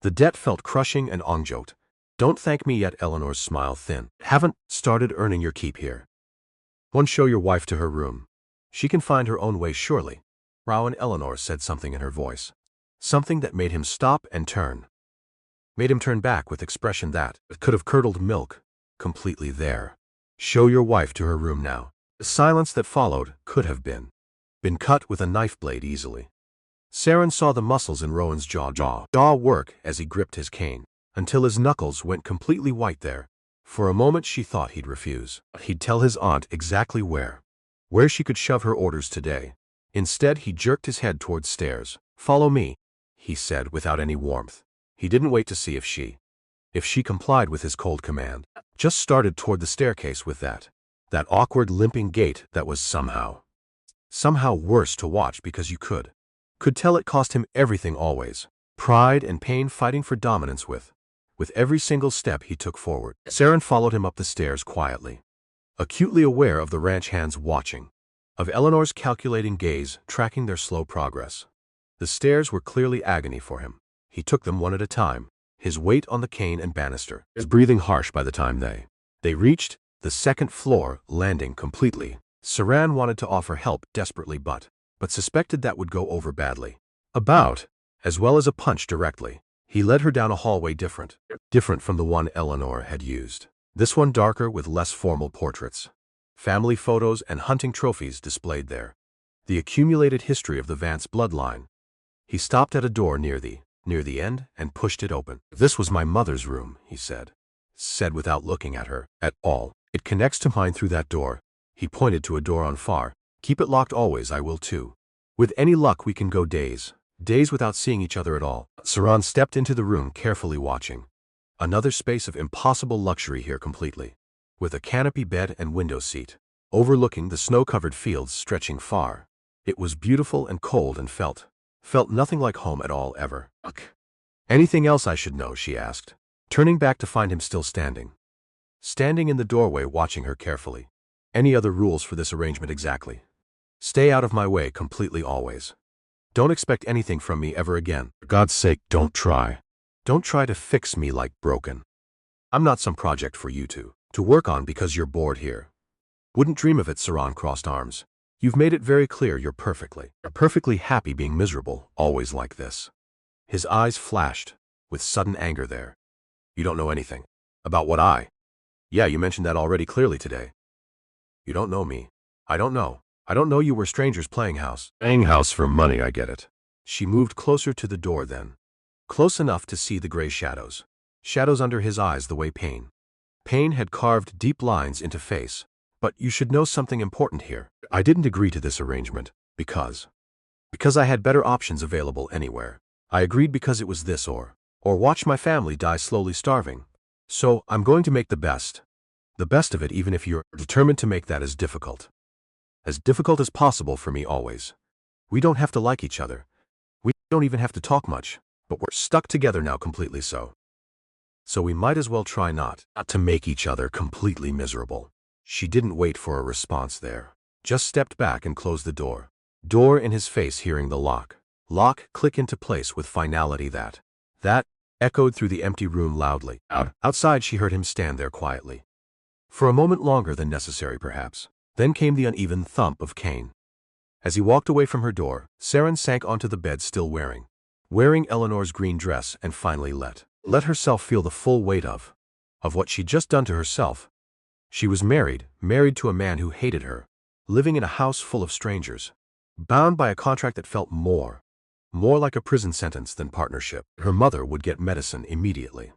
The debt felt crushing and onjoked. Don't thank me yet, Eleanor's smile thin. Haven't started earning your keep here. One, show your wife to her room. She can find her own way surely. Rowan Eleanor said something in her voice. Something that made him stop and turn. Made him turn back with expression that could have curdled milk. Completely there. Show your wife to her room now. The silence that followed could have been cut with a knife blade easily. Seran saw the muscles in Rowan's jaw work as he gripped his cane, until his knuckles went completely white there. For a moment she thought he'd refuse. He'd tell his aunt exactly where she could shove her orders today. Instead, he jerked his head towards stairs. Follow me, he said without any warmth. He didn't wait to see if she complied with his cold command. Just started toward the staircase with that awkward limping gait that was somehow worse to watch because you could tell it cost him everything always. Pride and pain fighting for dominance with every single step he took forward. Seran followed him up the stairs quietly, acutely aware of the ranch hands watching, of Eleanor's calculating gaze tracking their slow progress. The stairs were clearly agony for him. He took them one at a time, his weight on the cane and banister, his breathing harsh by the time they reached the second floor, landing completely. Seran wanted to offer help desperately but suspected that would go over badly. About, as well as a punch directly. He led her down a hallway different from the one Eleanor had used. This one darker with less formal portraits. Family photos and hunting trophies displayed there. The accumulated history of the Vance bloodline. He stopped at a door near the end and pushed it open. "This was my mother's room," he said without looking at her at all. "It connects to mine through that door." He pointed to a door on far. "Keep it locked always, I will too. With any luck we can go days without seeing each other at all." Seran stepped into the room, carefully watching. Another space of impossible luxury here completely, with a canopy bed and window seat, overlooking the snow-covered fields stretching far. It was beautiful and cold and felt nothing like home at all ever. "Anything else I should know?" she asked, turning back to find him still standing in the doorway watching her carefully. "Any other rules for this arrangement exactly? Stay out of my way completely always. Don't expect anything from me ever again. For God's sake, don't try. Don't try to fix me like broken. I'm not some project for you to work on because you're bored here. Wouldn't dream of it." Seran crossed arms. "You've made it very clear you're perfectly happy being miserable, always like this." His eyes flashed with sudden anger there. "You don't know anything. About what I? Yeah, you mentioned that already clearly today. You don't know me. I don't know. I don't know you were strangers playing house. Playing house for money, I get it." She moved closer to the door then. Close enough to see the gray shadows. Shadows under his eyes the way pain had carved deep lines into face. "But you should know something important here. I didn't agree to this arrangement because I had better options available anywhere. I agreed because it was this or watch my family die slowly starving. So I'm going to make the best of it, even if you're determined to make that as difficult as possible for me always. We don't have to like each other. We don't even have to talk much, but we're stuck together now completely so we might as well try not to make each other completely miserable." She didn't wait for a response there. Just stepped back and closed the door. Door in his face, hearing the lock click into place with finality that echoed through the empty room loudly. Outside she heard him stand there quietly. For a moment longer than necessary perhaps. Then came the uneven thump of cane. As he walked away from her door, Seran sank onto the bed still wearing Eleanor's green dress and finally let herself feel the full weight of what she'd just done to herself. She was married to a man who hated her, living in a house full of strangers, bound by a contract that felt more like a prison sentence than partnership. Her mother would get medicine immediately.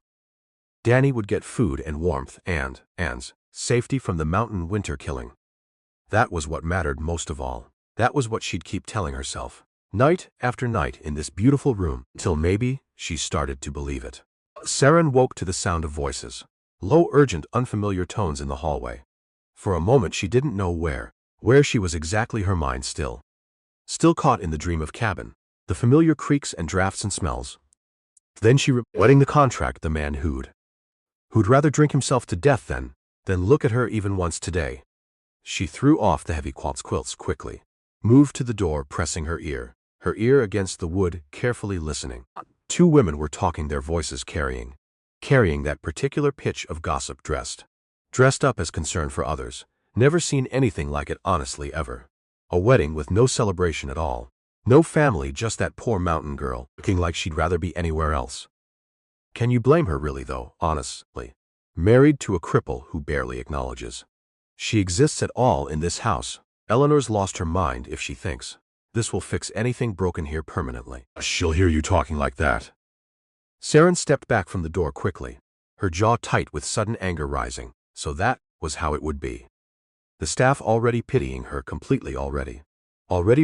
Danny would get food and warmth and safety from the mountain winter killing. That was what mattered most of all. That was what she'd keep telling herself, night after night in this beautiful room, till maybe she started to believe it. Seran woke to the sound of voices. Low, urgent, unfamiliar tones in the hallway. For a moment she didn't know where she was exactly, her mind still caught in the dream of cabin, the familiar creaks and drafts and smells. Then she remembered the contract, the man who'd rather drink himself to death than look at her even once today. She threw off the heavy quilts quickly, moved to the door, pressing her ear against the wood, carefully listening. Two women were talking, their voices carrying that particular pitch of gossip, dressed up as concern for others. Never seen anything like it, honestly, ever. A wedding with no celebration at all. No family, just that poor mountain girl, looking like she'd rather be anywhere else. Can you blame her really, though, honestly? Married to a cripple who barely acknowledges she exists at all in this house. Eleanor's lost her mind if she thinks this will fix anything broken here permanently. She'll hear you talking like that. Seran stepped back from the door quickly, her jaw tight with sudden anger rising. So that was how it would be. The staff already pitying her completely already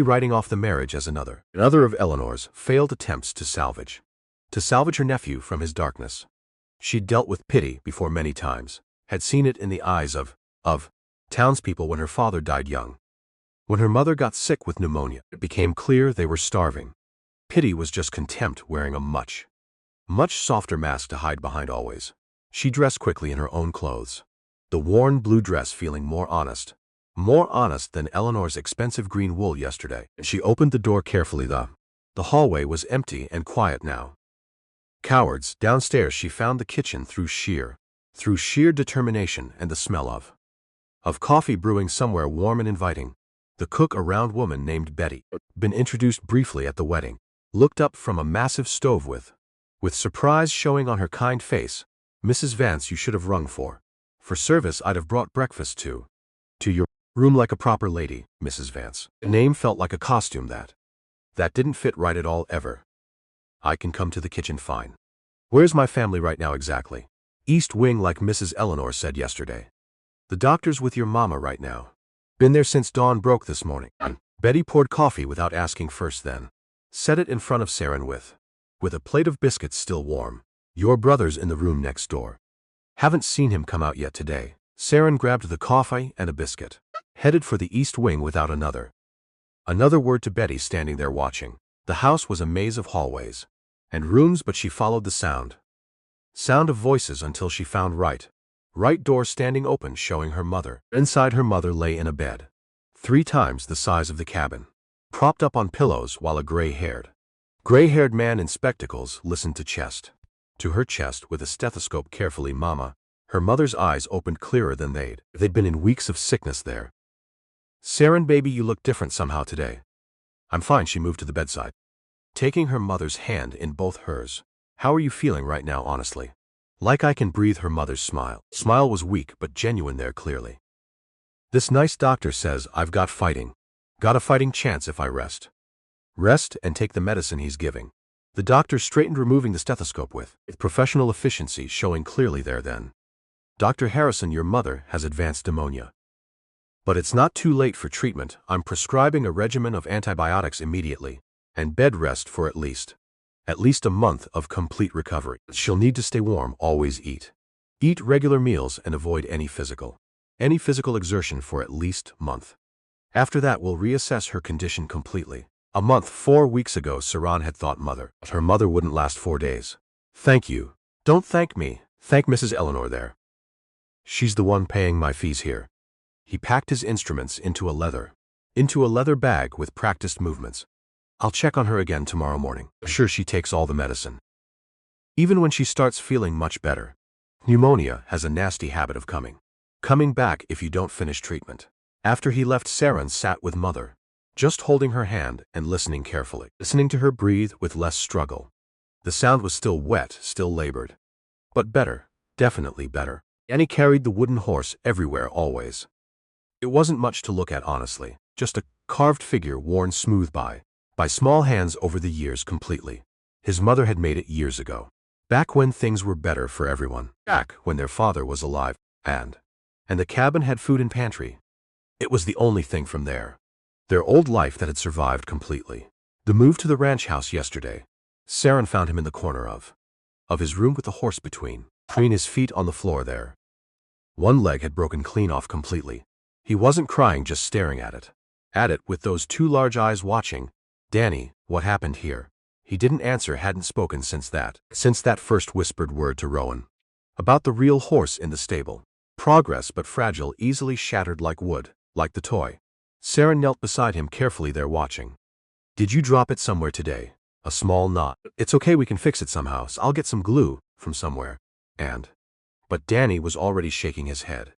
writing off the marriage as another of Eleanor's failed attempts to salvage her nephew from his darkness. She'd dealt with pity before many times, had seen it in the eyes of townspeople when her father died young. When her mother got sick with pneumonia, it became clear they were starving. Pity was just contempt wearing a much softer mask to hide behind always. She dressed quickly in her own clothes, the worn blue dress feeling more honest than Eleanor's expensive green wool yesterday. She opened the door carefully. The hallway was empty and quiet now. Cowards, downstairs she found the kitchen through sheer determination and the smell of coffee brewing somewhere warm and inviting. The cook, a round woman named Betty, been introduced briefly at the wedding, looked up from a massive stove with surprise showing on her kind face. "Mrs. Vance, you should have rung for service. I'd have brought breakfast to your room like a proper lady, Mrs. Vance." The name felt like a costume that didn't fit right at all ever. "I can come to the kitchen fine. Where's my family right now exactly?" "East Wing, like Mrs. Eleanor said yesterday. The doctor's with your mama right now. Been there since dawn broke this morning." Betty poured coffee without asking first, then set it in front of Seran with a plate of biscuits still warm. "Your brother's in the room next door. Haven't seen him come out yet today." Seran grabbed the coffee and a biscuit, headed for the East Wing without another word to Betty standing there watching. The house was a maze of hallways and rooms, but she followed the sound of voices until she found right door standing open, showing her mother. Inside, her mother lay in a bed 3 times the size of the cabin, propped up on pillows, while a gray-haired man in spectacles listened to her chest with a stethoscope carefully. "Mama." Her mother's eyes opened clearer than they'd been in weeks of sickness there. "Seran, baby, you look different somehow today." "I'm fine." She moved to the bedside, taking her mother's hand in both hers. "How are you feeling right now, honestly?" "Like I can breathe." Her mother's smile was weak but genuine there, clearly. "This nice doctor says I've got a fighting chance if I rest and take the medicine he's giving." The doctor straightened, removing the stethoscope with professional efficiency showing clearly there then. "Dr. Harrison, your mother has advanced pneumonia. But it's not too late for treatment. I'm prescribing a regimen of antibiotics immediately and bed rest for at least a month of complete recovery. She'll need to stay warm, always eat regular meals, and avoid any physical exertion for at least a month. After that, we'll reassess her condition completely." A month, 4 weeks ago, Seran had thought her mother wouldn't last 4 days. "Thank you." "Don't thank me. Thank Mrs. Eleanor there. She's the one paying my fees here." He packed his instruments into a leather bag with practiced movements. "I'll check on her again tomorrow morning. Sure she takes all the medicine. Even when she starts feeling much better. Pneumonia has a nasty habit of coming back if you don't finish treatment." After he left, Seran sat with mother, just holding her hand and listening carefully, listening to her breathe with less struggle. The sound was still wet, still labored, but better, definitely better. And he carried the wooden horse everywhere, always. It wasn't much to look at, honestly, just a carved figure worn smooth by small hands over the years completely. His mother had made it years ago, back when things were better for everyone, back when their father was alive, and the cabin had food and pantry. It was the only thing from their old life that had survived completely. The move to the ranch house yesterday. Seran found him in the corner of his room with the horse between his feet on the floor there. One leg had broken clean off completely. He wasn't crying, just staring at it with those 2 large eyes watching. "Danny, what happened here?" He didn't answer, hadn't spoken since that first whispered word to Rowan about the real horse in the stable. Progress, but fragile, easily shattered like wood, like the toy. Seran knelt beside him, carefully there watching. "Did you drop it somewhere today?" A small knot. "It's okay, we can fix it somehow. I'll get some glue from somewhere." But Danny was already shaking his head.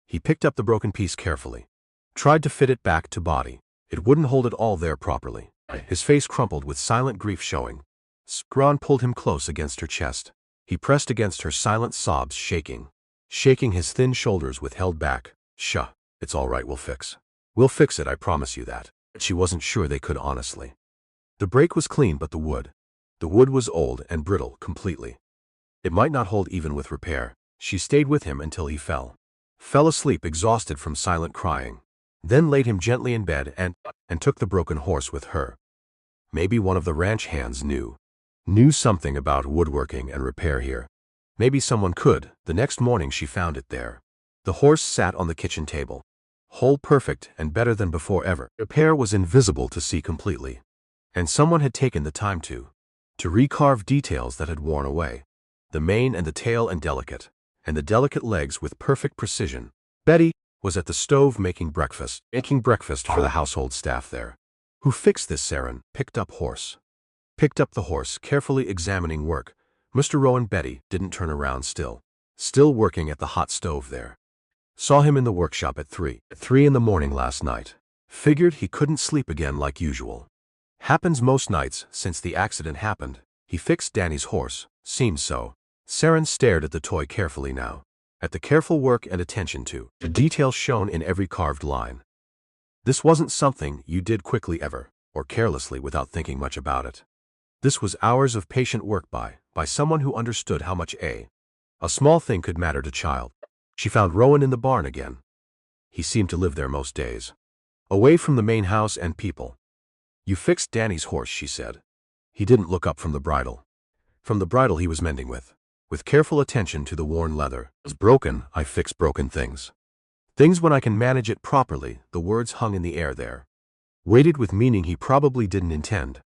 He picked up the broken piece carefully, tried to fit it back to body. It wouldn't hold it all there properly. His face crumpled with silent grief showing. Seran pulled him close against her chest. He pressed against her, silent sobs shaking his thin shoulders with held back. "Shh, it's all right, we'll fix it, I promise you that." She wasn't sure they could, honestly. The break was clean, but the wood was old and brittle completely. It might not hold even with repair. She stayed with him until he fell asleep, exhausted from silent crying, then laid him gently in bed and took the broken horse with her. Maybe one of the ranch hands knew something about woodworking and repair here. Maybe someone could. The next morning she found it there. The horse sat on the kitchen table, whole, perfect, and better than before ever. Repair was invisible to see completely, and someone had taken the time to recarve details that had worn away. The mane and the tail and the delicate legs with perfect precision. Betty was at the stove making breakfast for the household staff there. "Who fixed this?" Seran picked up horse. Picked up the horse, carefully examining work. Mr. Rowan Betty didn't turn around still working at the hot stove there. Saw him in the workshop at 3 in the morning last night. Figured he couldn't sleep again like usual. Happens most nights since the accident happened. He fixed Danny's horse, seemed so. Seran stared at the toy carefully now. At the careful work and attention to the details shown in every carved line. This wasn't something you did quickly ever, or carelessly without thinking much about it. This was hours of patient work by someone who understood how much a small thing could matter to child. She found Rowan in the barn again. He seemed to live there most days. Away from the main house and people. You fixed Danny's horse, she said. He didn't look up from the bridle. From the bridle he was mending with careful attention to the worn leather. It's broken, I fix broken things. Things when I can manage it properly, the words hung in the air there. Weighted with meaning he probably didn't intend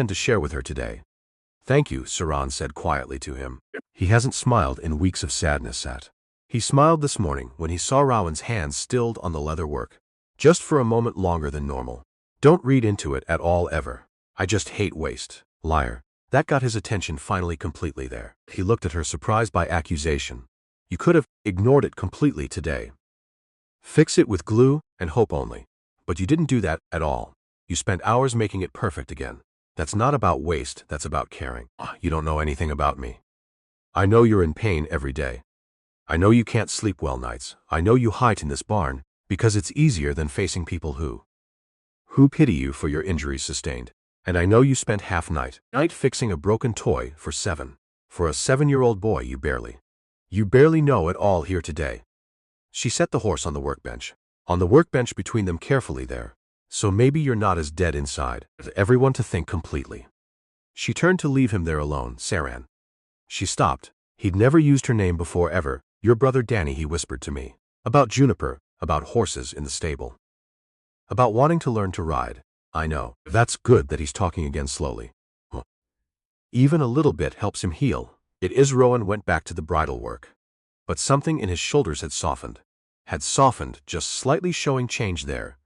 to share with her today. Thank you, Seran said quietly to him. He hasn't smiled in weeks of sadness He smiled this morning when he saw Rowan's hands stilled on the leather work. Just for a moment longer than normal. Don't read into it at all ever. I just hate waste. Liar. That got his attention finally completely there. He looked at her surprised by accusation. You could have ignored it completely today. Fix it with glue and hope only. But you didn't do that at all. You spent hours making it perfect again. That's not about waste, that's about caring. You don't know anything about me. I know you're in pain every day. I know you can't sleep well nights. I know you hide in this barn because it's easier than facing people who pity you for your injuries sustained. And I know you spent half night fixing a broken toy for a 7-year-old boy you barely know it all here today. She set the horse on the workbench between them carefully there. So maybe you're not as dead inside as everyone to think completely. She turned to leave him there alone. Seran. She stopped. He'd never used her name before ever. Your brother Danny, he whispered to me. About Juniper, about horses in the stable. About wanting to learn to ride. I know. That's good that he's talking again slowly. Even a little bit helps him heal. It is. Rowan went back to the bridal work. But something in his shoulders had softened, just slightly, showing change there.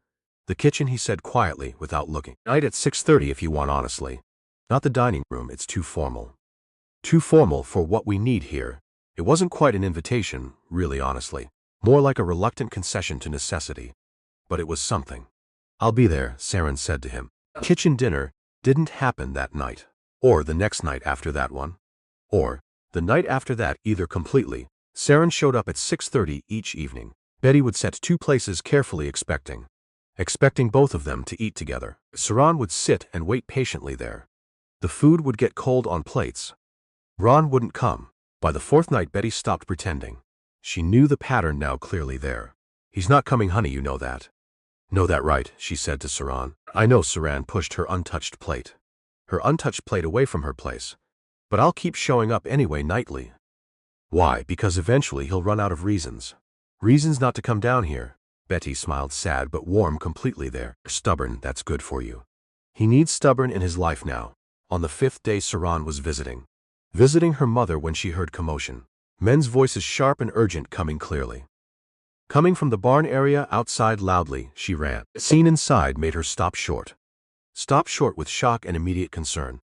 The kitchen, he said quietly without looking. Night at 6:30 if you want, honestly. Not the dining room, it's too formal. Too formal for what we need here. It wasn't quite an invitation, really, honestly. More like a reluctant concession to necessity. But it was something. I'll be there, Seran said to him. Kitchen dinner didn't happen that night. Or the next night after that one. Or the night after that either completely. Seran showed up at 6:30 each evening. Betty would set 2 places carefully expecting both of them to eat together. Seran would sit and wait patiently there. The food would get cold on plates. Ron wouldn't come. By the 4th night Betty stopped pretending. She knew the pattern now clearly there. He's not coming, honey, you know that. Know that, right, she said to Seran. I know. Seran pushed her untouched plate away from her place. But I'll keep showing up anyway nightly. Why? Because eventually he'll run out of reasons. Reasons not to come down here. Betty smiled, sad but warm completely there. Stubborn, that's good for you. He needs stubborn in his life now. On the 5th day Seran was visiting her mother when she heard commotion. Men's voices, sharp and urgent, coming clearly. Coming from the barn area outside loudly, she ran. The scene inside made her stop short with shock and immediate concern.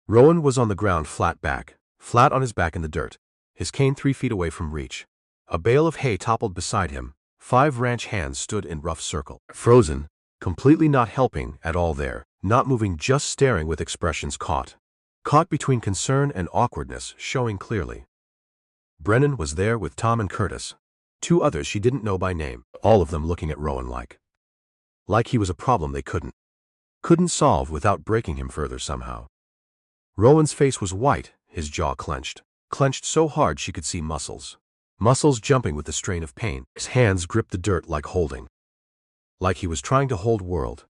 Rowan was on the ground, flat on his back in the dirt, his cane 3 feet away from reach. A bale of hay toppled beside him. 5 ranch hands stood in rough circle. Frozen, completely not helping at all there, not moving, just staring with expressions caught between concern and awkwardness, showing clearly. Brennan was there with Tom and Curtis. 2 others she didn't know by name, all of them looking at Rowan like he was a problem they couldn't solve without breaking him further somehow. Rowan's face was white, his jaw clenched so hard she could see muscles jumping with the strain of pain. His hands gripped the dirt like he was trying to hold world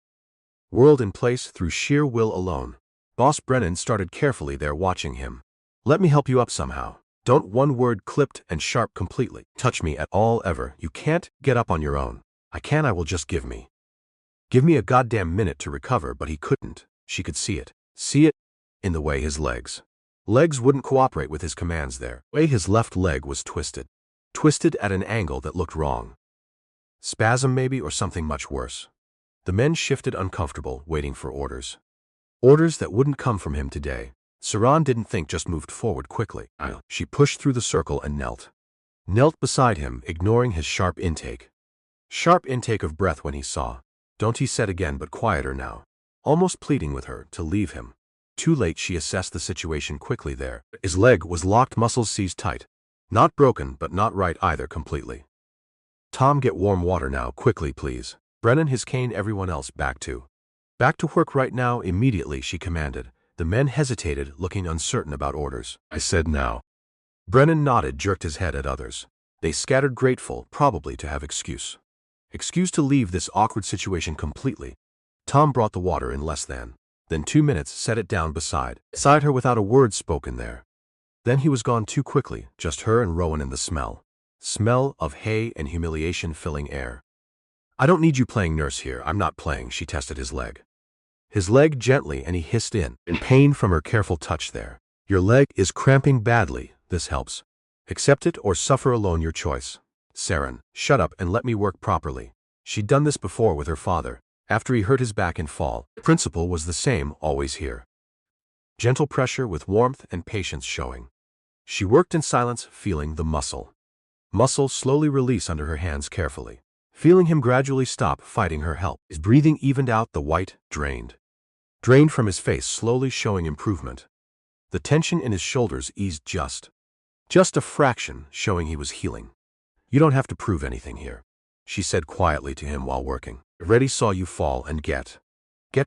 in place through sheer will alone. Boss Brennan started carefully there, watching him. Let me help you up somehow. Don't. One word clipped and sharp completely. Touch me at all ever. You can't get up on your own. I will just give me a goddamn minute to recover. But he couldn't. She could see it in the way his legs wouldn't cooperate with his commands there. The way his left leg was twisted at an angle that looked wrong. Spasm maybe, or something much worse. The men shifted, uncomfortable, waiting for orders. Orders that wouldn't come from him today. Seran didn't think, just moved forward quickly. She pushed through the circle and knelt. Knelt beside him, ignoring his sharp intake. Sharp intake of breath when he saw. Don't, he said again, but quieter now. Almost pleading with her to leave him. Too late, she assessed the situation quickly there. His leg was locked, muscles seized tight. Not broken, but not right either completely. Tom, get warm water now, quickly please. Brennan, his cane, everyone else, back to work right now, immediately, she commanded. The men hesitated, looking uncertain about orders. I said now. Brennan nodded, jerked his head at others. They scattered, grateful, probably to have excuse to leave this awkward situation completely. Tom brought the water in less than 2 minutes, set it down beside her without a word spoken there. Then he was gone too quickly, just her and Rowan and the smell of hay and humiliation filling air. I don't need you playing nurse here, I'm not playing, she tested his leg. His leg gently, and he hissed in pain from her careful touch there. Your leg is cramping badly, this helps. Accept it or suffer alone, your choice. Seran, shut up and let me work properly. She'd done this before with her father, after he hurt his back in fall. The principle was the same, always here. Gentle pressure with warmth and patience showing. She worked in silence, feeling the muscle slowly release under her hands carefully. Feeling him gradually stop fighting her help. His breathing evened out, the white drained from his face, slowly showing improvement. The tension in his shoulders eased just a fraction, showing he was healing. You don't have to prove anything here, she said quietly to him while working. Already saw you fall and get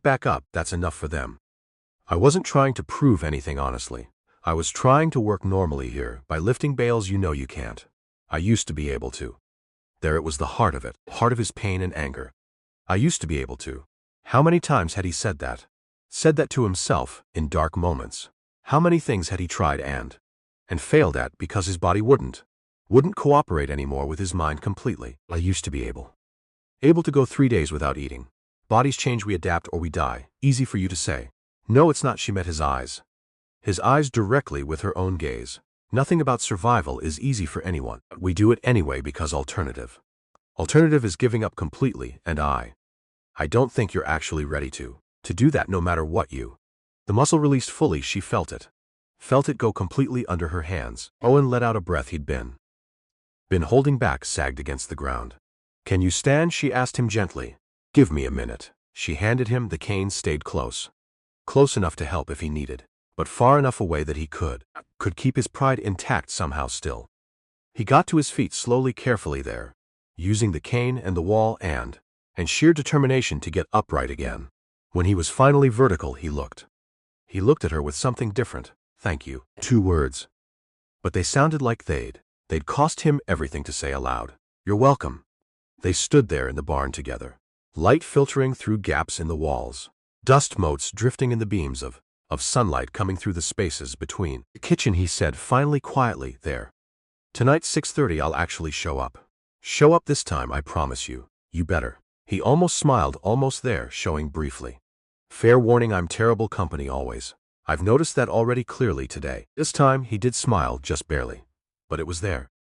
back up, that's enough for them. I wasn't trying to prove anything, honestly. I was trying to work normally here, by lifting bales you know you can't. I used to be able to. There it was, the heart of it, heart of his pain and anger. I used to be able to. How many times had he said that? Said that to himself, in dark moments. How many things had he tried and failed at because his body wouldn't cooperate anymore with his mind completely. I used to be able to go 3 days without eating. Bodies change, we adapt or we die. Easy for you to say. No, it's not, she met his eyes directly with her own gaze. Nothing about survival is easy for anyone. We do it anyway because alternative is giving up completely, and I don't think you're actually ready to do that, no matter what you. The muscle released fully, she felt it go completely under her hands. Owen let out a breath he'd been holding back, sagged against the ground. Can you stand, she asked him gently. Give me a minute. She handed him the cane, stayed close enough to help if he needed, but far enough away that he could keep his pride intact somehow still. He got to his feet slowly, carefully there, using the cane and the wall and sheer determination to get upright again. When he was finally vertical, he looked at her with something different. Thank you. 2 words. But they sounded like they'd cost him everything to say aloud. You're welcome. They stood there in the barn together. Light filtering through gaps in the walls. Dust motes drifting in the beams of sunlight coming through the spaces between. The kitchen, he said finally, quietly, there. Tonight 6:30 I'll actually show up. Show up this time, I promise you. You better. He almost smiled, almost there, showing briefly. Fair warning, I'm terrible company always. I've noticed that already clearly today. This time he did smile, just barely. But it was there.